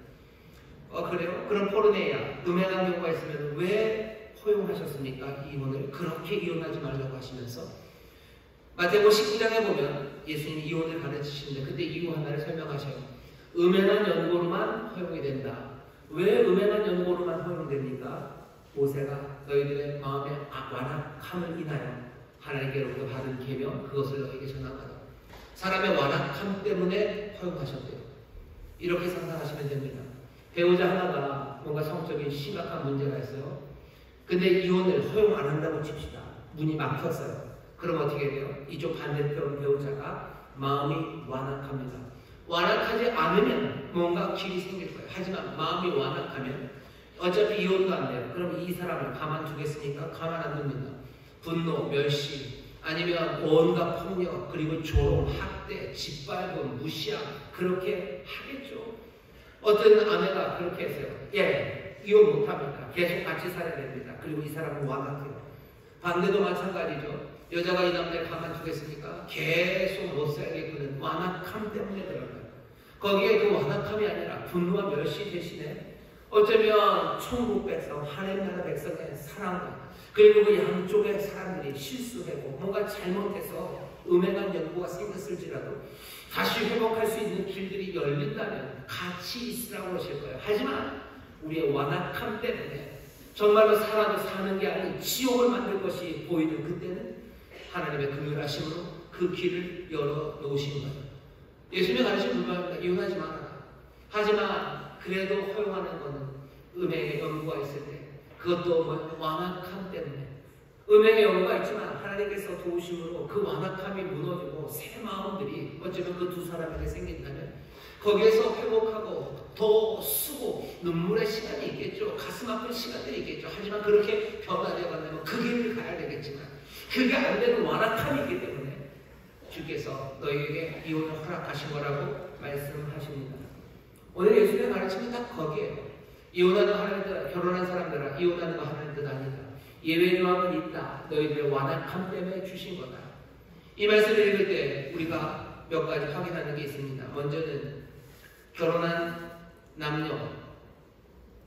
Speaker 1: 그래요? 그럼 포르네이아, 음행한 경우가 있으면 왜 허용하셨습니까? 이혼을 그렇게 이혼하지 말라고 하시면서 마태복음 19장에 보면 예수님이 이혼을 가르치시는데 그때 이유 하나를 설명하셔요. 음행한 연고로만 허용이 된다. 왜 음행한 연고로만 허용됩니까? 모세가 너희들의 마음의 완악함을 인하여 하나님께로부터 받은 계명 그것을 너희에게 전하거라. 사람의 완악함 때문에 허용하셨대요. 이렇게 상상하시면 됩니다. 배우자 하나가 뭔가 성적인 심각한 문제가 있어요. 근데 이혼을 허용 안 한다고 칩시다. 문이 막혔어요. 그럼 어떻게 돼요? 이쪽 반대편 배우자가 마음이 완악합니다. 완악하지 않으면 뭔가 길이 생길 거예요. 하지만 마음이 완악하면 어차피 이혼도 안 돼요. 그럼 이 사람을 가만두겠습니까? 가만 안 둡니다. 분노, 멸시, 아니면 온갖 폭력, 그리고 조롱, 학대, 짓밟음, 무시함 그렇게 하겠죠. 어떤 아내가 그렇게 했어요. 예, 이혼 못합니다. 계속 같이 살아야 됩니다. 그리고 이 사람은 완악해요. 반대도 마찬가지죠. 여자가 이 남자를 가만두겠습니까? 계속 못 살게끔 완악함 때문에 들어가요. 거기에 그 완악함이 아니라 분노와 멸시 대신에 어쩌면 천국에서 하나님 나라 백성의 사랑과 그리고 그 양쪽의 사람들이 실수하고 뭔가 잘못해서 음행한 연고가 생겼을지라도 다시 회복할 수 있는 길들이 열린다면 같이 있으라고 하실 거예요. 하지만 우리의 완악함 때문에 정말로 살아도 사는 게 아닌 지옥을 만들 것이 보이는 그때는 하나님의 긍휼하심으로 그 길을 열어놓으신 거예요. 예수님의 가르침은 분명합니다. 이혼하지 말아라. 하지만 그래도 허용하는 것은 음행의 연고가 있을 때 그것도 완악함 때문에 음행의 연고가 있지만 하나님께서 도우심으로 그 완악함이 무너지고 새 마음들이 어쩌면 그 두 사람에게 생긴다면 거기에서 회복하고 더 쓰고 눈물의 시간이 있겠죠. 가슴 아픈 시간들이 있겠죠. 하지만 그렇게 변화되어 간다면 그 길을 가야 되겠지만 그게 안 되는 완악함이 있기 때문에 주께서 너희에게 이혼을 허락하신 거라고 말씀하십니다. 오늘 예수님의 가르침은 딱 거기에요. 이혼하는 거 하나님 뜻, 결혼한 사람들아 이혼하는 거 하나님 뜻 아니다. 예외 조항은 있다. 너희들의 완악함 때문에 주신 거다. 이 말씀을 읽을 때 우리가 몇 가지 확인하는 게 있습니다. 먼저는 결혼한 남녀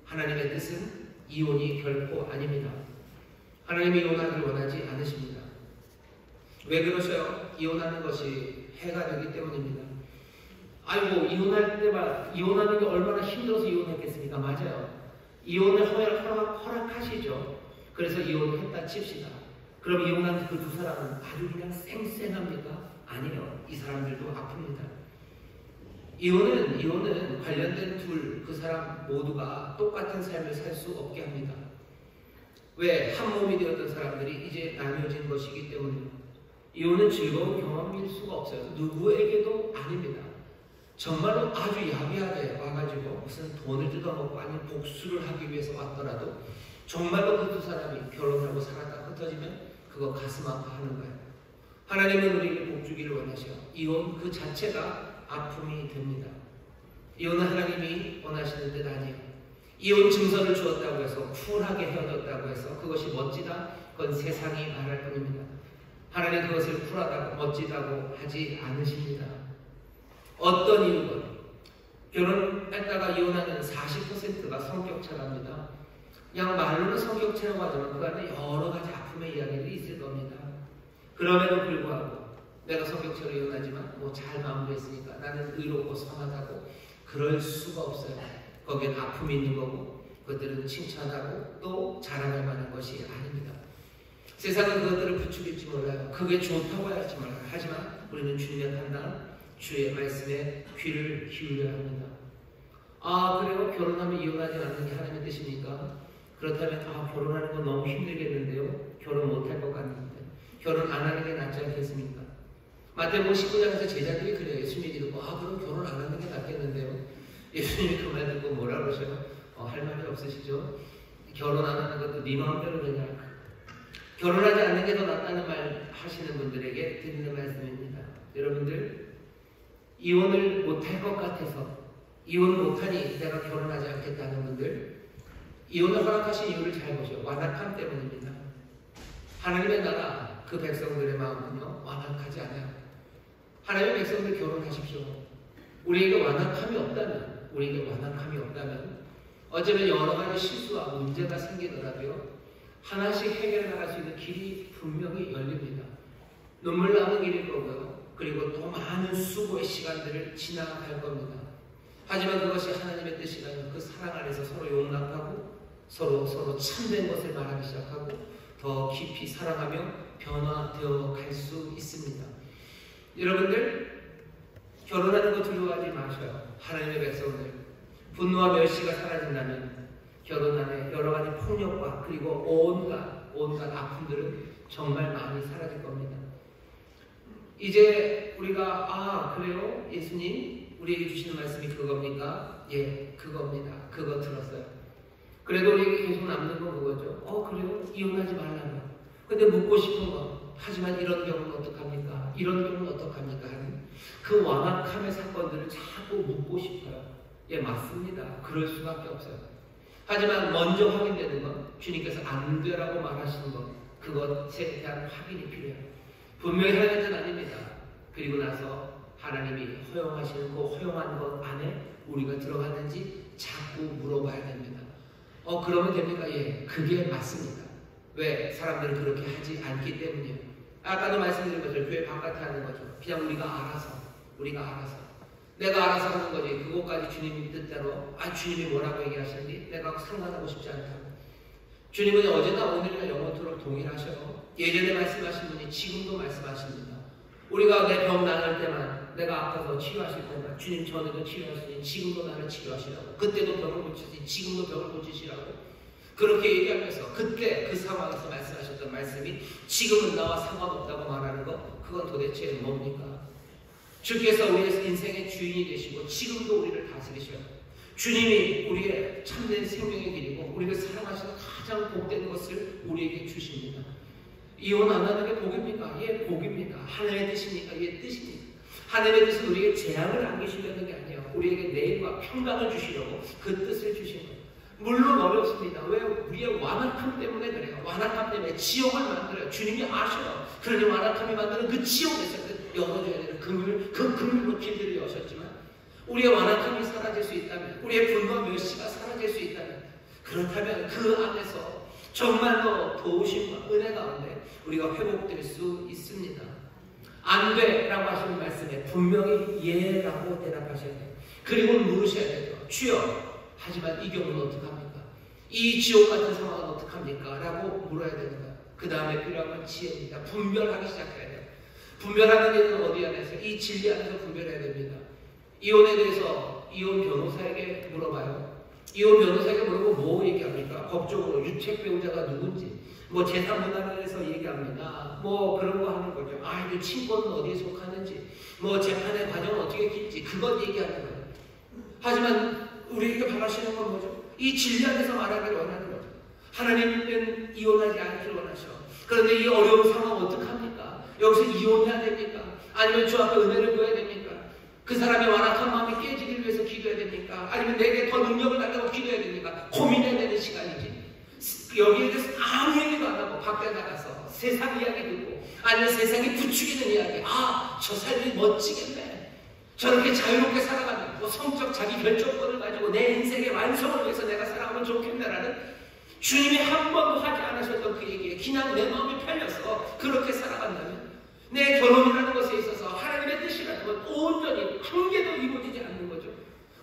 Speaker 1: 하나님의 뜻은 이혼이 결코 아닙니다. 하나님이 이혼하기를 원하지 않으십니다. 왜 그러셔요? 이혼하는 것이 해가 되기 때문입니다. 아이고 이혼하는 게 얼마나 힘들어서 이혼했겠습니까? 맞아요. 이혼을 허락하시죠. 그래서 이혼을 했다 칩시다. 그럼 이혼한 그 두 사람은 아주 그냥 쌩쌩합니까? 아니요. 이 사람들도 아픕니다. 이혼은 관련된 그 사람 모두가 똑같은 삶을 살 수 없게 합니다. 왜? 한 몸이 되었던 사람들이 이제 나뉘어진 것이기 때문에 이혼은 즐거운 경험일 수가 없어요. 누구에게도 아닙니다. 정말로 아주 야비하게 와가지고 무슨 돈을 뜯어먹고 아니면 복수를 하기 위해서 왔더라도 정말로 그 두 사람이 결혼하고 살았다 흩어지면 그거 가슴 아파하는 거예요. 하나님은 우리에게 복주기를 원하셔. 이혼 그 자체가 아픔이 됩니다. 이혼은 하나님이 원하시는 뜻 아니에요. 이혼 증서를 주었다고 해서 쿨하게 헤어졌다고 해서 그것이 멋지다? 그건 세상이 말할 뿐입니다. 하나님 그것을 쿨하다고 멋지다고 하지 않으십니다. 어떤 이유건 결혼했다가 이혼하는 40%가 성격차랍니다. 그냥 말로는 성격차라고 하지만 그 안에 여러 가지 아픔의 이야기들이 있을 겁니다. 그럼에도 불구하고 내가 성격차로 이혼하지만 뭐 잘 마무리했으니까 나는 의롭고 선하다고 그럴 수가 없어요. 거기엔 아픔이 있는 거고 그것들은 칭찬하고 또 자랑할 만한 것이 아닙니다. 세상은 그것들을 부추길지 몰라요. 그게 좋다고 할지 몰라요. 하지만 우리는 주님의 판단, 주의 말씀에 귀를 기울여야 합니다. 아 그래요? 결혼하면 이혼하지 않는 게 하나님의 뜻입니까? 그렇다면 결혼하는 건 너무 힘들겠는데요? 결혼 못할 것 같는데 결혼 안 하는 게 낫지 않겠습니까? 마태복음 19장에서 제자들이 그래요. 예수님이 듣고 그럼 결혼 안 하는 게 낫겠는데요? 예수님이 그 말 듣고 뭐라 그러셔요? 할 말이 없으시죠? 결혼 안 하는 것도 네 마음대로 그냥 결혼하지 않는 게 더 낫다는 말 하시는 분들에게 드리는 말씀입니다. 여러분들 이혼을 못할 것 같아서 이혼 못하니 내가 결혼하지 않겠다는 분들 이혼을 허락하신 이유를 잘 보셔. 완악함 때문입니다. 하나님의 나라 그 백성들의 마음은요 완악하지 않아요. 하나님의 백성들 결혼하십시오. 우리에게 완악함이 없다면 어쩌면 여러 가지 실수와 문제가 생기더라도요 하나씩 해결해 나갈 수 있는 길이 분명히 열립니다. 눈물 나는 길일 거고요. 그리고 또 많은 수고의 시간들을 지나갈 겁니다. 하지만 그것이 하나님의 뜻이라면 그 사랑 안에서 서로 용납하고 서로 참된 것을 말하기 시작하고 더 깊이 사랑하며 변화되어 갈 수 있습니다. 여러분들 결혼하는 거 두려워하지 마셔요. 하나님의 백성들 분노와 멸시가 사라진다면 결혼 안에 여러 가지 폭력과 그리고 온갖 아픔들은 정말 많이 사라질 겁니다. 이제 우리가 그래요? 예수님 우리에게 주시는 말씀이 그겁니까? 예, 그겁니다. 그거 들었어요. 그래도 우리에게 계속 남는 건 그거죠. 그래요? 이혼하지 말라고. 근데 묻고 싶은 건 하지만 이런 경우는 어떡합니까? 이런 경우는 어떡합니까? 하는 그 완악함의 사건들을 자꾸 묻고 싶어요. 예, 맞습니다. 그럴 수밖에 없어요. 하지만 먼저 확인되는 건 주님께서 안 되라고 말하시는 것, 그것에 대한 확인이 필요해요. 분명히 하나님의 뜻 아닙니다. 그리고 나서 하나님이 허용하시는 그 허용한 것 안에 우리가 들어가는지 자꾸 물어봐야 됩니다. 그러면 됩니까? 예, 그게 맞습니다. 왜? 사람들은 그렇게 하지 않기 때문이에요. 아까도 말씀드린 것처럼 교회 바깥에 하는 거죠. 그냥 우리가 알아서 내가 알아서 하는 거지. 그것까지 주님 뜻대로 주님이 뭐라고 얘기하시는지 내가 상관하고 싶지 않다고. 주님은 어제나 오늘이나 영원토록 동일하셔요. 예전에 말씀하신 분이 지금도 말씀하십니다. 우리가 내 병 나을 때만 내가 아파서 치유하실 때만 주님 전에도 치유하시니 지금도 나를 치유하시라고. 그때도 병을 고치시니 지금도 병을 고치시라고. 그렇게 얘기하면서 그때 그 상황에서 말씀하셨던 말씀이 지금은 나와 상관없다고 말하는 것, 그건 도대체 뭡니까? 주께서 우리의 인생의 주인이 되시고 지금도 우리를 다스리셔요. 주님이 우리의 참된 생명의 길이고 우리를 사랑하시는 가장 복된 것을 우리에게 주십니다. 이혼 안 하는 게 복입니까? 예, 복입니다. 하나님의 뜻입니까? 예, 뜻입니다. 하나님의 뜻은 우리에게 재앙을 안기시려는 게 아니에요. 우리에게 내일과 평강을 주시려고 그 뜻을 주신 거예요. 물론 어렵습니다. 왜? 우리의 완악함 때문에 그래요. 완악함 때문에 지옥을 만들어요. 주님이 아셔요. 그러니 완악함이 만드는 그 지옥에서 열어줘야 되는 금을로 길들을 여셨지만 우리의 완악함이 사라질 수 있다면, 우리의 분노와 멸시가 사라질 수 있다면, 그렇다면 그 안에서 정말로 도우심과 은혜 가운데 우리가 회복될 수 있습니다. 안 돼라고 하시는 말씀에 분명히 예라고 대답하셔야 돼요. 그리고 물으셔야 돼요. 주여, 하지만 이 경우는 어떡합니까? 이 지옥 같은 상황은 어떡합니까? 라고 물어야 되는 거예요. 그 다음에 필요한 건 지혜입니다. 분별하기 시작해야 돼요. 분별하는 일은 어디 안에서? 이 진리 안에서 분별해야 됩니다. 이혼에 대해서 이혼 변호사에게 물어봐요. 이혼 변호사에게 물어보고 뭐 얘기합니까? 법적으로 유책 배우자가 누군지, 뭐 재산분할에서 얘기합니다. 뭐 그런 거 하는 거죠. 이거 친권은 어디에 속하는지, 뭐 재판의 과정은 어떻게 길지, 그것 얘기하는 거예요. 하지만 우리에게 바라시는 건 뭐죠? 이 진리 안에서 말하기를 원하는 거죠. 하나님은 이혼하지 않기를 원하셔. 그런데 이 어려운 상황 어떡합니까? 여기서 이혼해야 됩니까? 아니면 주 앞에 은혜를 구해야 됩니까? 그 사람의 완악한 마음이 깨지기 위해서 기도해야 됩니까? 아니면 내게 더 능력을 달라고 기도해야 됩니까? 고민해야 되는 시간이지. 여기에 대해서 아무 얘기도 안 하고 밖에 나가서 세상 이야기 듣고, 아니면 세상이 부추기는 이야기, 저 삶이 멋지겠네, 저렇게 자유롭게 살아가면, 뭐 성적 자기 결정권을 가지고 내 인생의 완성을 위해서 내가 살아가면 좋겠네라는 주님이 한 번도 하지 않으셨던 그 얘기에 그냥 내 마음이 편려서 그렇게 살아간다면, 내 결혼이라는 것에 있어서 하나님의 뜻이라는 건 온전히 한 개도 이루어지지 않는 거죠.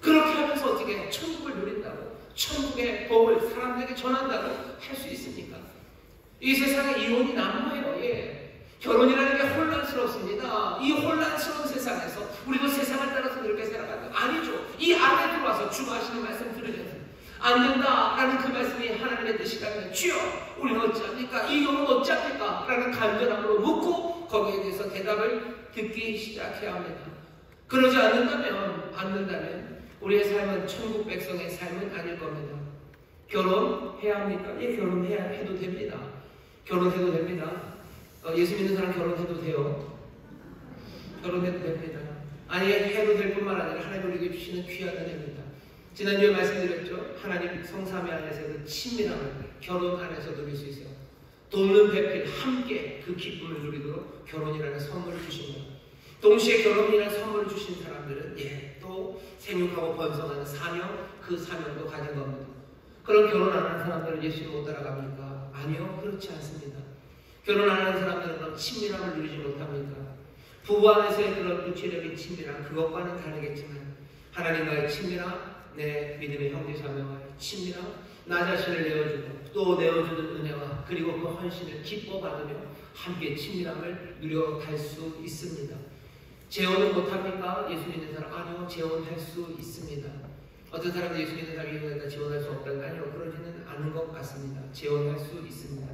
Speaker 1: 그렇게 하면서 어떻게 천국을 누린다고, 천국의 복을 사람들에게 전한다고 할 수 있습니까? 이 세상에 이혼이 난무해요. 결혼이라는 게 혼란스럽습니다. 이 혼란스러운 세상에서 우리도 세상을 따라서 그렇게 살아간다. 아니죠. 이 안에 들어와서 주가 하시는 말씀 들으면서 안 된다라는 그 말씀이 하나님의 뜻이라면, 주여 우리는 어찌합니까? 이 경우는 어찌합니까? 라는 간절함으로 묻고 거기에 대해서 대답을 듣기 시작해야 합니다. 그러지 않는다면 우리의 삶은 천국 백성의 삶은 아닐 겁니다. 결혼해야 합니까? 결혼해야 해도 됩니다. 결혼해도 됩니다. 예수 믿는 사람 결혼해도 돼요. 결혼해도 됩니다. 아니, 해도 될 뿐만 아니라 하나님 우리에게 주시는 귀한 은혜입니다. 지난주에 말씀드렸죠. 하나님 성삼위 안에서 그 친밀함을 결혼 안에서 누릴 수 있어요. 돕는 배필 함께 그 기쁨을 누리도록 결혼이라는 선물을 주신 거예요. 동시에 결혼이라는 선물을 주신 사람들은 또 생육하고 번성하는 사명, 그 사명도 가진 겁니다. 그럼 결혼 안 하는 사람들은 예수님 못 따라갑니까? 아니요, 그렇지 않습니다. 결혼 안 하는 사람들은 그럼 친밀함을 누리지 못합니까? 부부 안에서의 그런 육체적인 친밀함, 그것과는 다르겠지만 하나님과의 친밀함, 내 믿음의 형제자매와의 친밀함, 나 자신을 내어주고 또 내어주는 은혜와 그리고 그 헌신을 기뻐 받으며 함께 친밀함을 누려갈 수 있습니다. 재혼은 못합니까? 예수 믿는 사람, 아니요, 재혼할 수 있습니다. 어떤 사람들 예수 믿는 사람이 이혼했다 재혼할 수 없다는, 아니요, 그러지는 않은 것 같습니다. 재혼할 수 있습니다.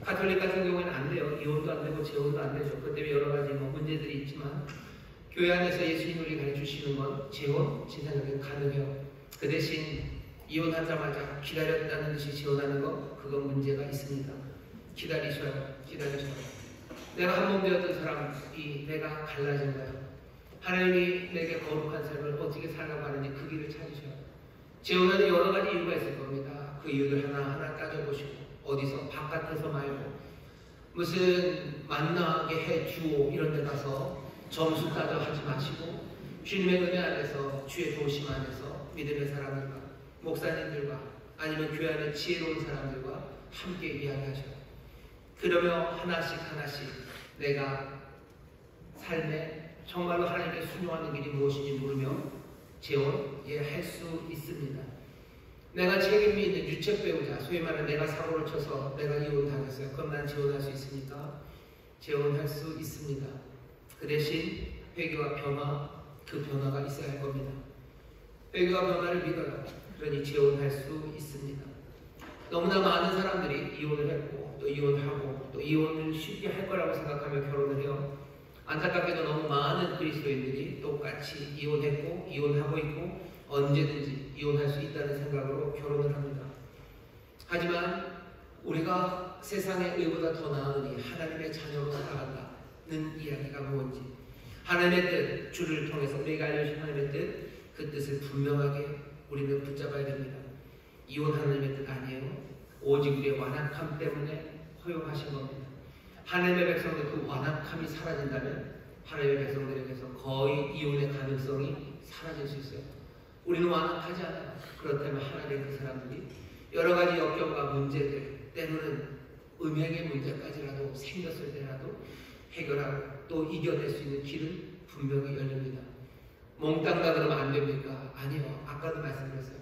Speaker 1: 가톨릭 같은 경우에는 안 돼요. 이혼도 안 되고 재혼도 안 되죠. 그 때문에 여러 가지 문제들이 있지만, 교회 안에서 예수님이 가르치시는 건 재혼, 신사적인 가능해요. 그 대신 이혼하자마자 기다렸다는 듯이 재혼하는 거, 그건 문제가 있습니다. 기다리셔요. 내가 한 몸 되었던 사람이 내가 갈라진 거예요. 하나님이 내게 거룩한 삶을 어떻게 살라고 하는지 그 길을 찾으셔요. 재혼하는 여러 가지 이유가 있을 겁니다. 그 이유를 하나하나 따져보시고, 어디서 바깥에서 말고 무슨 만나게 해주오 이런 데 가서 점수 따져 하지 마시고, 주님의 은혜 안에서, 주의 도심 안에서 믿음의 사람들과 목사님들과 아니면 교회 안에 지혜로운 사람들과 함께 이야기하셔요. 그러며 하나씩 내가 삶에 정말로 하나님께 순종하는 길이 무엇인지 모르며 재혼할 수 있습니다. 내가 책임이 있는 유책 배우자, 소위 말하는 내가 사고를 쳐서 내가 이혼당했어요. 그럼 난 재혼할 수 있습니까? 재혼할 수 있습니다. 그 대신 회개와 변화, 그 변화가 있어야 할 겁니다. 회개와 변화를 믿어요. 그러니 재혼할 수 있습니다. 너무나 많은 사람들이 이혼을 했고 또 이혼하고 또 이혼을 쉽게 할 거라고 생각하며 결혼을 해요. 안타깝게도 너무 많은 그리스도인들이 똑같이 이혼했고 이혼하고 있고 언제든지 이혼할 수 있다는 생각으로 결혼을 합니다. 하지만 우리가 세상의 의보다 더 나으니 하나님의 자녀로 살아간다는 이야기가 뭔지, 하나님의 뜻, 주를 통해서 우리가 알려주신 하나님의 뜻, 그 뜻을 분명하게 우리는 붙잡아야 됩니다. 이혼 하나님의 뜻 아니에요. 오직 우리의 완악함 때문에 허용하신 겁니다. 하나님의 백성들 그 완악함이 사라진다면 하나님의 백성들에게서 거의 이혼의 가능성이 사라질 수 있어요. 우리는 완악하지 않아요. 그렇다면 하나님의 그 사람들이 여러 가지 역경과 문제들, 때로는 음행의 문제까지라도 생겼을 때라도 해결하고 또 이겨낼 수 있는 길은 분명히 열립니다. 몽땅다 그러면 안 됩니까? 아니요. 아까도 말씀드렸어요.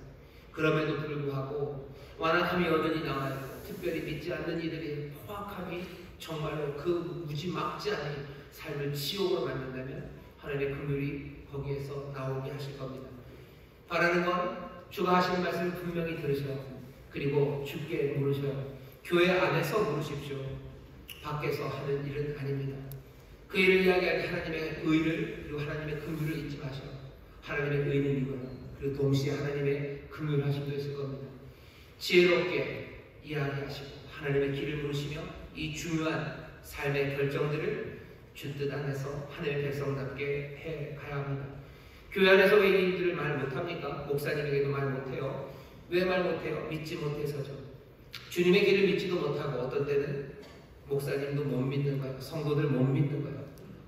Speaker 1: 그럼에도 불구하고 완악함이 여전히 남아있고 특별히 믿지 않는 이들의 포악함이 정말로 그 무지막지 않은 삶을 지옥으로 만든다면 하나님의 긍휼이 거기에서 나오게 하실 겁니다. 바라는 건 주가 하시는 말씀을 분명히 들으셔요. 그리고 주께 물으셔요. 교회 안에서 물으십시오. 밖에서 하는 일은 아닙니다. 그 일을 이야기할 때 하나님의 의를 그리고 하나님의 긍휼을 잊지 마셔요. 하나님의 의는 이거는 그리고 동시에 하나님의 긍휼하심도 있을 겁니다. 지혜롭게 이야기하시고 하나님의 길을 물으시며 이 중요한 삶의 결정들을 주 뜻 안에서 하나님의 백성답게 해 가야 합니다. 교회 안에서 왜 이 일들을 말 못합니까? 목사님에게도 말 못해요. 왜 말 못해요? 믿지 못해서죠. 주님의 길을 믿지도 못하고 어떤 때는 목사님도 못 믿는 거예요. 성도들 못 믿는 거예요.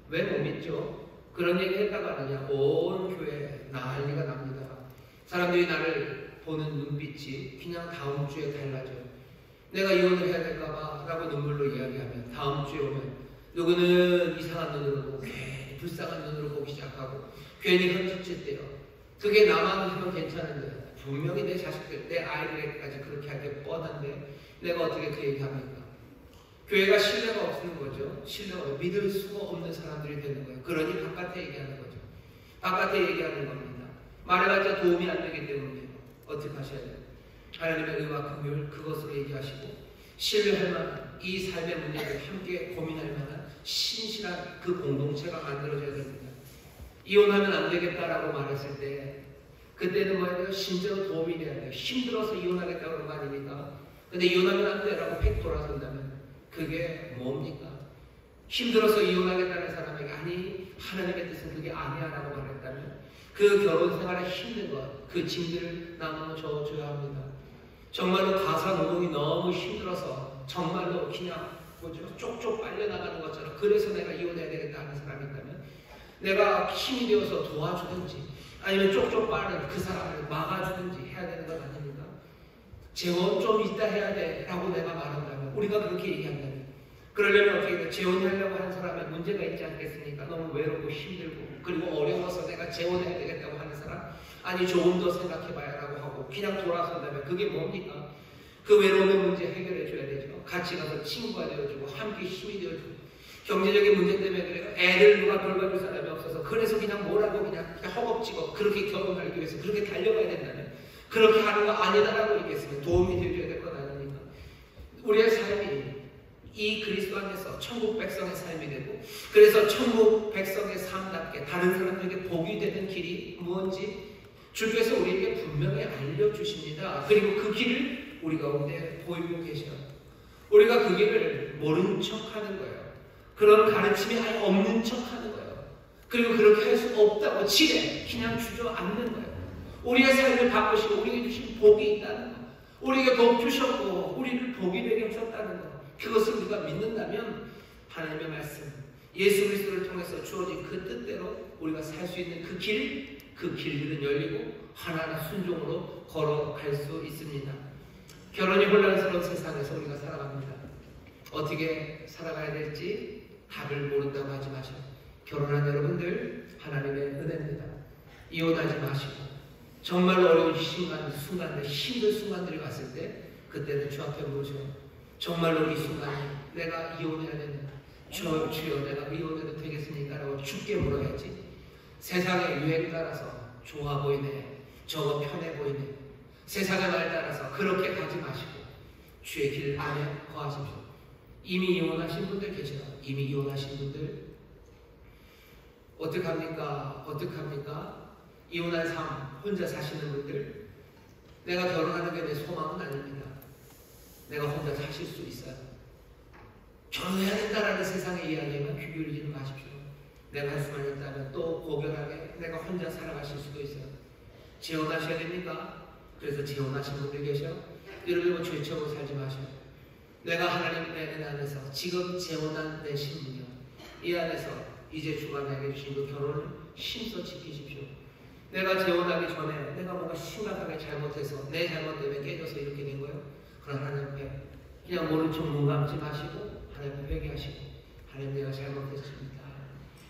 Speaker 1: 왜 못 믿죠? 그런 얘기 했다가 그냥 온 교회에 난리가 납니다. 사람들이 나를 보는 눈빛이 그냥 다음 주에 달라져요. 내가 이혼을 해야 될까봐 라고 눈물로 이야기하면 다음 주에 오면 누구는 이상한 눈으로 보고 괜히 불쌍한 눈으로 보기 시작하고 괜히 흠칫칫대요. 그게 나만 하면 괜찮은데 분명히 내 자식들, 내 아이들에게까지 그렇게 할 게 뻔한데 내가 어떻게 그 얘기합니까? 교회가 신뢰가 없는 거죠. 신뢰가 믿을 수가 없는 사람들이 되는 거예요. 그러니 바깥에 얘기하는 거죠. 바깥에 얘기하는 겁니다. 말해봤자 도움이 안 되기 때문에 어떻게 하셔야 돼요? 하나님의 의와 긍휼 그것으로 얘기하시고 신뢰할 만한 이 삶의 문제를 함께 고민할 만한 신실한 그 공동체가 만들어져야 됩니다. 이혼하면 안 되겠다라고 말했을 때 그때는 뭐예요? 신체로 도움이 돼야 돼요. 힘들어서 이혼하겠다고 그런 거 아닙니까? 근데 이혼하면 안 돼라고 팩 돌아선다면 그게 뭡니까? 힘들어서 이혼하겠다는 사람에게 아니 하나님의 뜻은 그게 아니야라고 말했다면 그 결혼 생활에 힘든 것, 그 짐들을 나눠 줘야 합니다. 정말로 가사 노동이 너무 힘들어서 정말로 그냥 쪽쪽 빨려나가는 것처럼 그래서 내가 이혼해야 되겠다 하는 사람이 있다면 내가 힘이 되어서 도와주든지 아니면 쪽쪽 빠른 그 사람을 막아주든지 해야 되는 것 아닙니까? 재혼 좀 이따 해야 돼 라고 내가 말한다면 우리가 그렇게 얘기한다면 그러려면 어떻게 돼? 재혼하려고 하는 사람에 문제가 있지 않겠습니까? 너무 외롭고 힘들고 그리고 어려워서 내가 재혼해야 되겠다고 하는 사람 아니 조금 더 생각해봐야 라고 하고 그냥 돌아선다면 그게 뭡니까? 그 외로움의 문제 해결해 줘야 되죠. 같이 가서 친구가 되어주고 함께 힘이 되어주고 경제적인 문제 때문에 그래요. 애들 누가 돌봐줄 사람이 없어서 그래서 그냥 뭐라고 그냥 허겁지겁 그렇게 결혼하기 위해서 그렇게 달려가야 된다면 그렇게 하는 거 아니다라고 얘기했으면 도움이 되어줘야 될 것 아닙니까? 우리의 삶이 이 그리스도 안에서 천국 백성의 삶이 되고 그래서 천국 백성의 삶답게 다른 사람들에게 복이 되는 길이 무엇인지 주께서 우리에게 분명히 알려주십니다. 그리고 그 길을 우리 가운데 보이고 계셔요. 우리가 그 길을 모른 척하는 거예요. 그런 가르침이 아예 없는 척하는 거예요. 그리고 그렇게 할 수 없다고 지레 그냥 주저앉는 거예요. 우리의 삶을 바꾸시고 우리에게 주신 복이 있다는 거, 우리에게 복 주셨고 우리를 복이 되게 하셨다는 거, 그것을 우리가 믿는다면 하나님의 말씀, 예수 그리스도를 통해서 주어진 그 뜻대로 우리가 살 수 있는 그 길들은 열리고 하나하나 순종으로 걸어갈 수 있습니다. 결혼이 혼란스러운 세상에서 우리가 살아갑니다. 어떻게 살아가야 될지 답을 모른다고 하지 마시고 결혼한 여러분들 하나님의 은혜입니다. 이혼하지 마시고 정말로 어려운 순간들 힘든 순간들이 왔을 때 그때는 주 앞에 모셔요. 정말로 이 순간에 내가 이혼해야 되는 주여 내가 이혼해도 되겠습니까? 라고 주께 물어야지 세상의 유행 따라서 좋아 보이네 저거 편해 보이네 세상의 말 따라서 그렇게 가지 마시고 주의 길 안에 거하십시오. 이미 이혼하신 분들 계세요. 이미 이혼하신 분들 어떡합니까? 이혼한 삶 혼자 사시는 분들 내가 결혼하는 게 내 소망은 아닙니다. 내가 혼자 사실 수 있어요. 결혼해야 된다라는 세상의 이야기에만 귀 기울이지 마십시오. 내가 할 수만 있다면 또 고결하게 내가 혼자 살아가실 수도 있어요. 재혼하셔야 됩니까? 그래서 재혼하신 분들 계셔. 여러분 죄처럼 살지 마셔요. 내가 하나님 내 은혜 안에서 지금 재혼한 내 신분이요 이 안에서 이제 주가 내게 주신 그 결혼을 힘써 지키십시오. 내가 재혼하기 전에 내가 뭔가 심각하게 잘못해서 내 잘못 때문에 깨져서 이렇게 된 거예요. 그럼 하나님 앞에 그냥 모른 척 눈 감지 마시고 하나님 앞에 회개하시고 하나님 내가 잘못했습니다.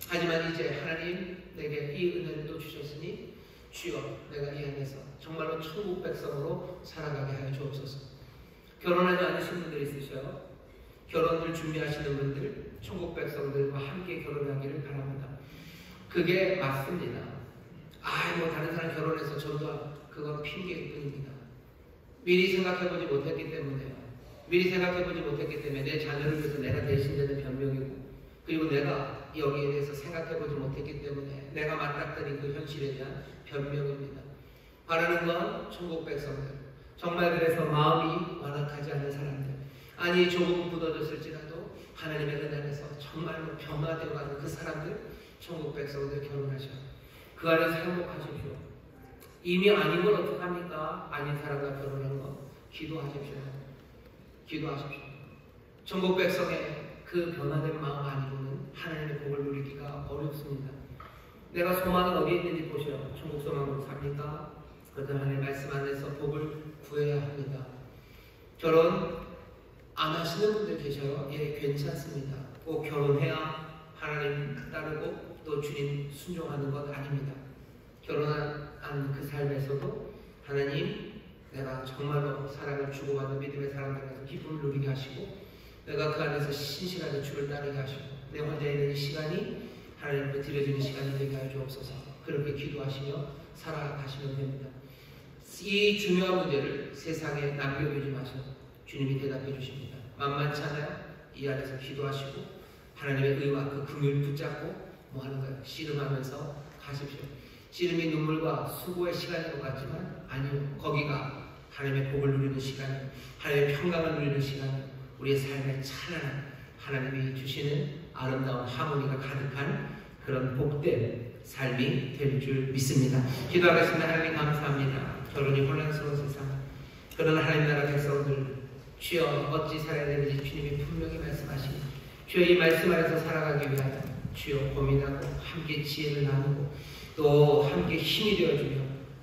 Speaker 1: 하지만 이제 하나님 내게 이 은혜를 또 주셨으니 주여 내가 이 안에서 정말로 천국 백성으로 살아가게 하여 주옵소서. 결혼하지 않으신 분들 있으셔요. 결혼을 준비하시는 분들 천국 백성들과 함께 결혼하기를 바랍니다. 그게 맞습니다. 뭐 다른 사람 결혼해서 전도 그건 핑계일 뿐입니다. 미리 생각해보지 못했기 때문에요. 미리 생각해보지 못했기 때문에 내 자녀를 위해서 내가 대신되는 변명이고, 그리고 내가 여기에 대해서 생각해보지 못했기 때문에 내가 맞닥뜨린 그 현실에 대한 변명입니다. 바라는 건 천국 백성들, 정말 그래서 마음이 완악하지 않은 사람들, 아니 조금 굳어졌을지라도 하나님의 은혜 안에서 정말로 변화되어 가는 그 사람들, 천국 백성들 결혼하셔. 그 안에서 행복하십시오. 이미 아닌 건 어떡합니까? 아닌 사람과 결혼하는 건 기도하십시오. 기도하십시오. 천국 백성의 그 변화된 마음 아니고는 하나님의 복을 누리기가 어렵습니다. 내가 소망은 어디에 있는지 보셔요. 천국 소망으로 삽니까? 그것은 하나님의 말씀 안에서 복을 구해야 합니다. 결혼 안 하시는 분들 계셔요. 예, 괜찮습니다. 꼭 결혼해야 하나님 따르고 또 주님 순종하는 것 아닙니다. 결혼한 그 삶에서도 하나님, 내가 정말로 사랑을 주고받는 믿음의 사람들에서 기쁨을 누리게 하시고, 내가 그 안에서 신실하게 주를 따르게 하시고, 내 혼자 있는 이 시간이 하나님 앞에 드려지는 시간이 되게 하여 주옵소서. 그렇게 기도하시며 살아가시면 됩니다. 이 중요한 문제를 세상에 남겨두지 마셔서 주님이 대답해 주십니다. 만만치 않아요? 이 안에서 기도하시고 하나님의 의와 그 긍휼을 붙잡고 뭐 하는 거예요? 씨름하면서 가십시오. 씨름이 눈물과 수고의 시간인 것 같지만 아니요. 거기가 하나님의 복을 누리는 시간이에요. 하나님의 평강을 누리는 시간이에요. 우리의 삶에 찬란한 하나님이 주시는 아름다운 하모니가 가득한 그런 복된 삶이 될 줄 믿습니다. 기도하겠습니다. 하나님 감사합니다. 결혼이 혼란스러운 세상, 그런 하나님 나라 백성들, 주여 어찌 살아야 되는지 주님이 분명히 말씀하십니다. 주여 이 말씀 안에서 살아가기 위하여 주여 고민하고 함께 지혜를 나누고 또 함께 힘이 되어주며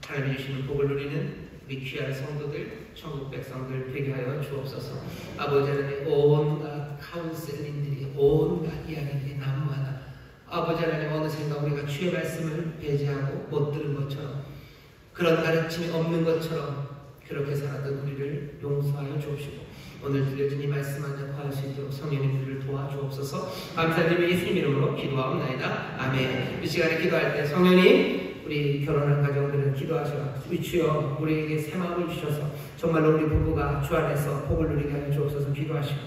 Speaker 1: 하나님이 주시는 복을 누리는 우리 귀한 성도들, 천국 백성들 되게 하여 주옵소서. 아버지 하나님, 온갖 카운셀링들이, 온갖 이야기들이 난무하나 아버지 하나님, 어느샌가 우리가 주의 말씀을 배제하고 못 들은 것처럼, 그런 가르침이 없는 것처럼 그렇게 살았던 우리를 용서하여 주옵시고, 오늘 들려진 이 말씀 안에 거할 수 있도록 성령님 우리를 도와주옵소서. 감사드리며 예수님 이름으로 기도하옵나이다. 아멘. 이 시간에 기도할 때 성령님, 우리 결혼한 가정들은 기도하셔. 우리 주여 우리에게 새 마음을 주셔서 정말로 우리 부부가 주 안에서 복을 누리게 하여 주옵소서. 기도하시고,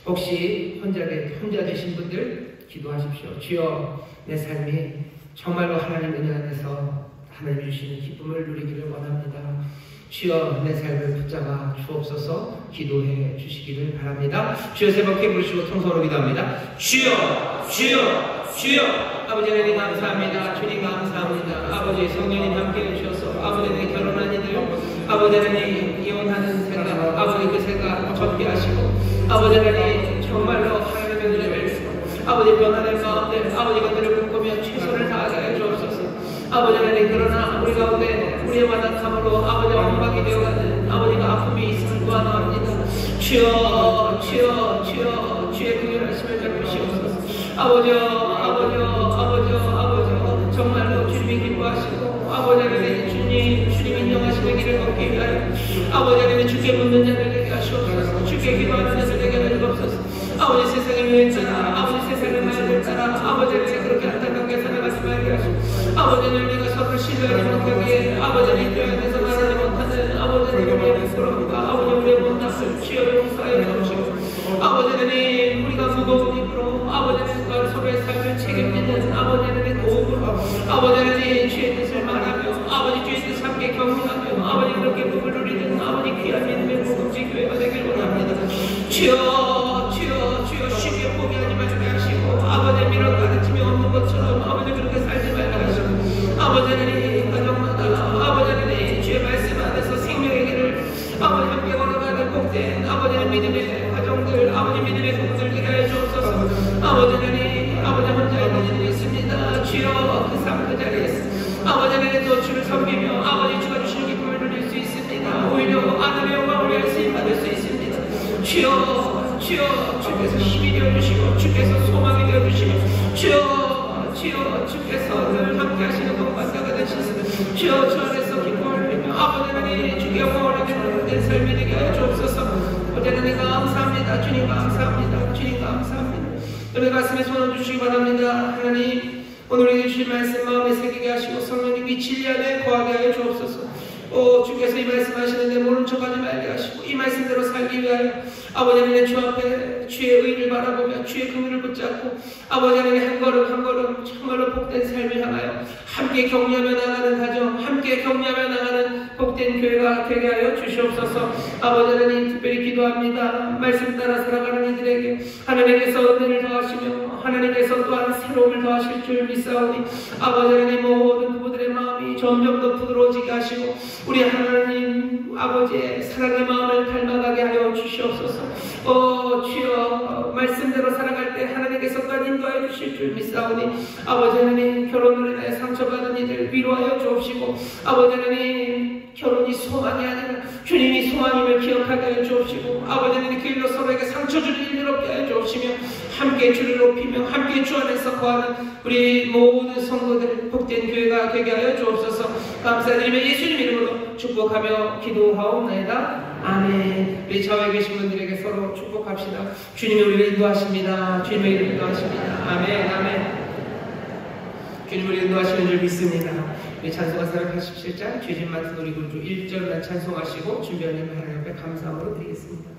Speaker 1: 혹시 혼자 계신 분들 기도하십시오. 주여 내 삶이 정말로 하나님 은혜 안에서 하나님 주시는 기쁨을 누리기를 원합니다. 주여 내 삶을 붙잡아 주옵소서. 기도해 주시기를 바랍니다. 주여 세 번 크게 부르시고 통성으로 기도합니다. 주여 주여 주여. 아버지 하나님 감사합니다. 주님 감사합니다. 아버지 성령님 함께해 주셔서 아버지 내 결혼한 이들, 아버지 하나님 이혼하는 생각, 아버지 그 생각 접게 하시고, 아버지 하나님 정말로 하나님의 은혜를 아버지 변화된 가운데 아버지 그들을 꿈꾸며 최선을 다하게 주옵소서. 아버지 하나님, 그러나 우리 가운데 우리의 완악함으로 아버지 엉망이 되어가는 아버지가 아픔이 있음을 구하나옵니다. 주여 주여 주여 주의 긍휼하심을 베푸시옵소서. 아버지여 정말로 주님이 기뻐하시고 아버지 하나님 주님 인정하시는 길을 걷기 위하여 아버지 하나님 주께 묻는 자들 되게 하시옵소서. 주께 기도하는 자들 되게 하여 주옵소서. 아버지 세상의 유행 따라 아버지 세상의 말들 따라 아버지 하나님 그렇게 안타깝게 살아가지 말게 하시고, 아버지는 우리가 서로 신뢰하지 못하기에 아버지는 교회에서 말하지 못하는 아버지는 우리의 부끄러움과 아버지 우리의 못났을 주여 용서하여 주옵시고, 아버지는 우리가 무거운 입으로 아버지는 서로의 삶을 책임지는 아버지는 도움으로 아버지는 주의 뜻을 말하며 아버지 주의 뜻 함께 경험하며 아버지 그렇게 복을 누리는 아버지 귀한 믿음의 복음지 교회가 되길 원합니다. 주여 주여 주여 쉽게 포기하지 말게 하시고, 아버지 이런 가르침이 없는 것처럼 아버지 그렇게 살지 말게 하시고, 아버지 하나님 가정마다 아버지 하나님 주의 말씀 안에서 생명의 길을 아버지 함께 걸어가는 복된 아버지의 믿음의 가정들, 아버지 믿음의 부부들 되게 하여 주옵소서. 아버지 하나님, 아버지 혼자 있는 일이 있습니다. 주여 그 삶 그 자리에서 아버지 하나님 또 주를 섬기며 아버지 주가 주시는 기쁨을 누릴 수 있습니다. 오히려 하나님의 영광을 위하여 쓰임받을 수 있습니다. 주여 주여 주께서 힘이 되어주시고 주께서 소망이 되어주시고 주여 주께서 늘 함께 하시는 것과 되시는 주여 주 안에서 기쁨을 누리며 아버지 하나님 주께 영광을 드리는 내 삶이 되게 하여 주옵소서. 아버지 하나님 감사합니다. 주님 감사합니다. 주님 감사합니다. 여러분 가슴에 손을 주시기 바랍니다. 하나님 오늘 우리에게 주신 말씀 마음에 새기게 하시고 성령님이 진리 안에 거하게 하여 주옵소서. 주께서 이 말씀하시는데 모른 척하지 말게 하시고 이 말씀대로 살기 위하여 아버지 하나님 주 앞에 주의 의를 바라보며 주의 긍휼을 붙잡고 아버지 하나님 한 걸음 한 걸음 정말로 복된 삶을 향하여 함께 격려하며 나가는 가정, 함께 격려하며 나가는 복된 교회가 되게 하여 주시옵소서. 아버지 하나님 특별히 기도합니다. 말씀 따라 살아가는 이들에게 하나님께서 은혜를 더하시며 하나님께서 또한 새로움을 더하실 줄 믿사오니 아버지 하나님 모든 그분들의 마음이 점점 더 부드러워지게 하시고 우리 하나님 아버지의 사랑의 마음을 닮아가게 하여 주시옵소서. 주여 말씀대로 살아갈 때 하나님께서 또한 인도하여 주실 줄 믿사오니 아버지 하나님 결혼으로 인하여 상처받은 이들 위로하여 주옵시고 아버지 하나님 결혼이 소망이 아니라 주님이 소망임을 기억하게 하여 주옵시고 아버지 하나님 그 일로 서로에게 상처 주는 일을 없게 하여 주옵시며 함께 주를 높이며 함께 주 안에서 거하는 우리 모든 성도들 복된 교회가 되게 하여 주옵소서. 감사드리며 예수님 이름으로 축복하며 기도하옵나이다. 아멘. 우리 좌우에 계신 분들에게 서로 축복합시다. 주님이 우리를 인도하십니다. 주님의 이름을 인도하십니다. 아멘. 아멘. 주님 우리 인도하시는 줄 믿습니다. 우리 찬송가 487장 죄진 맡은 우리 군주 1절 찬송하시고 준비하는 하나님 앞에 감사함으로 드리겠습니다.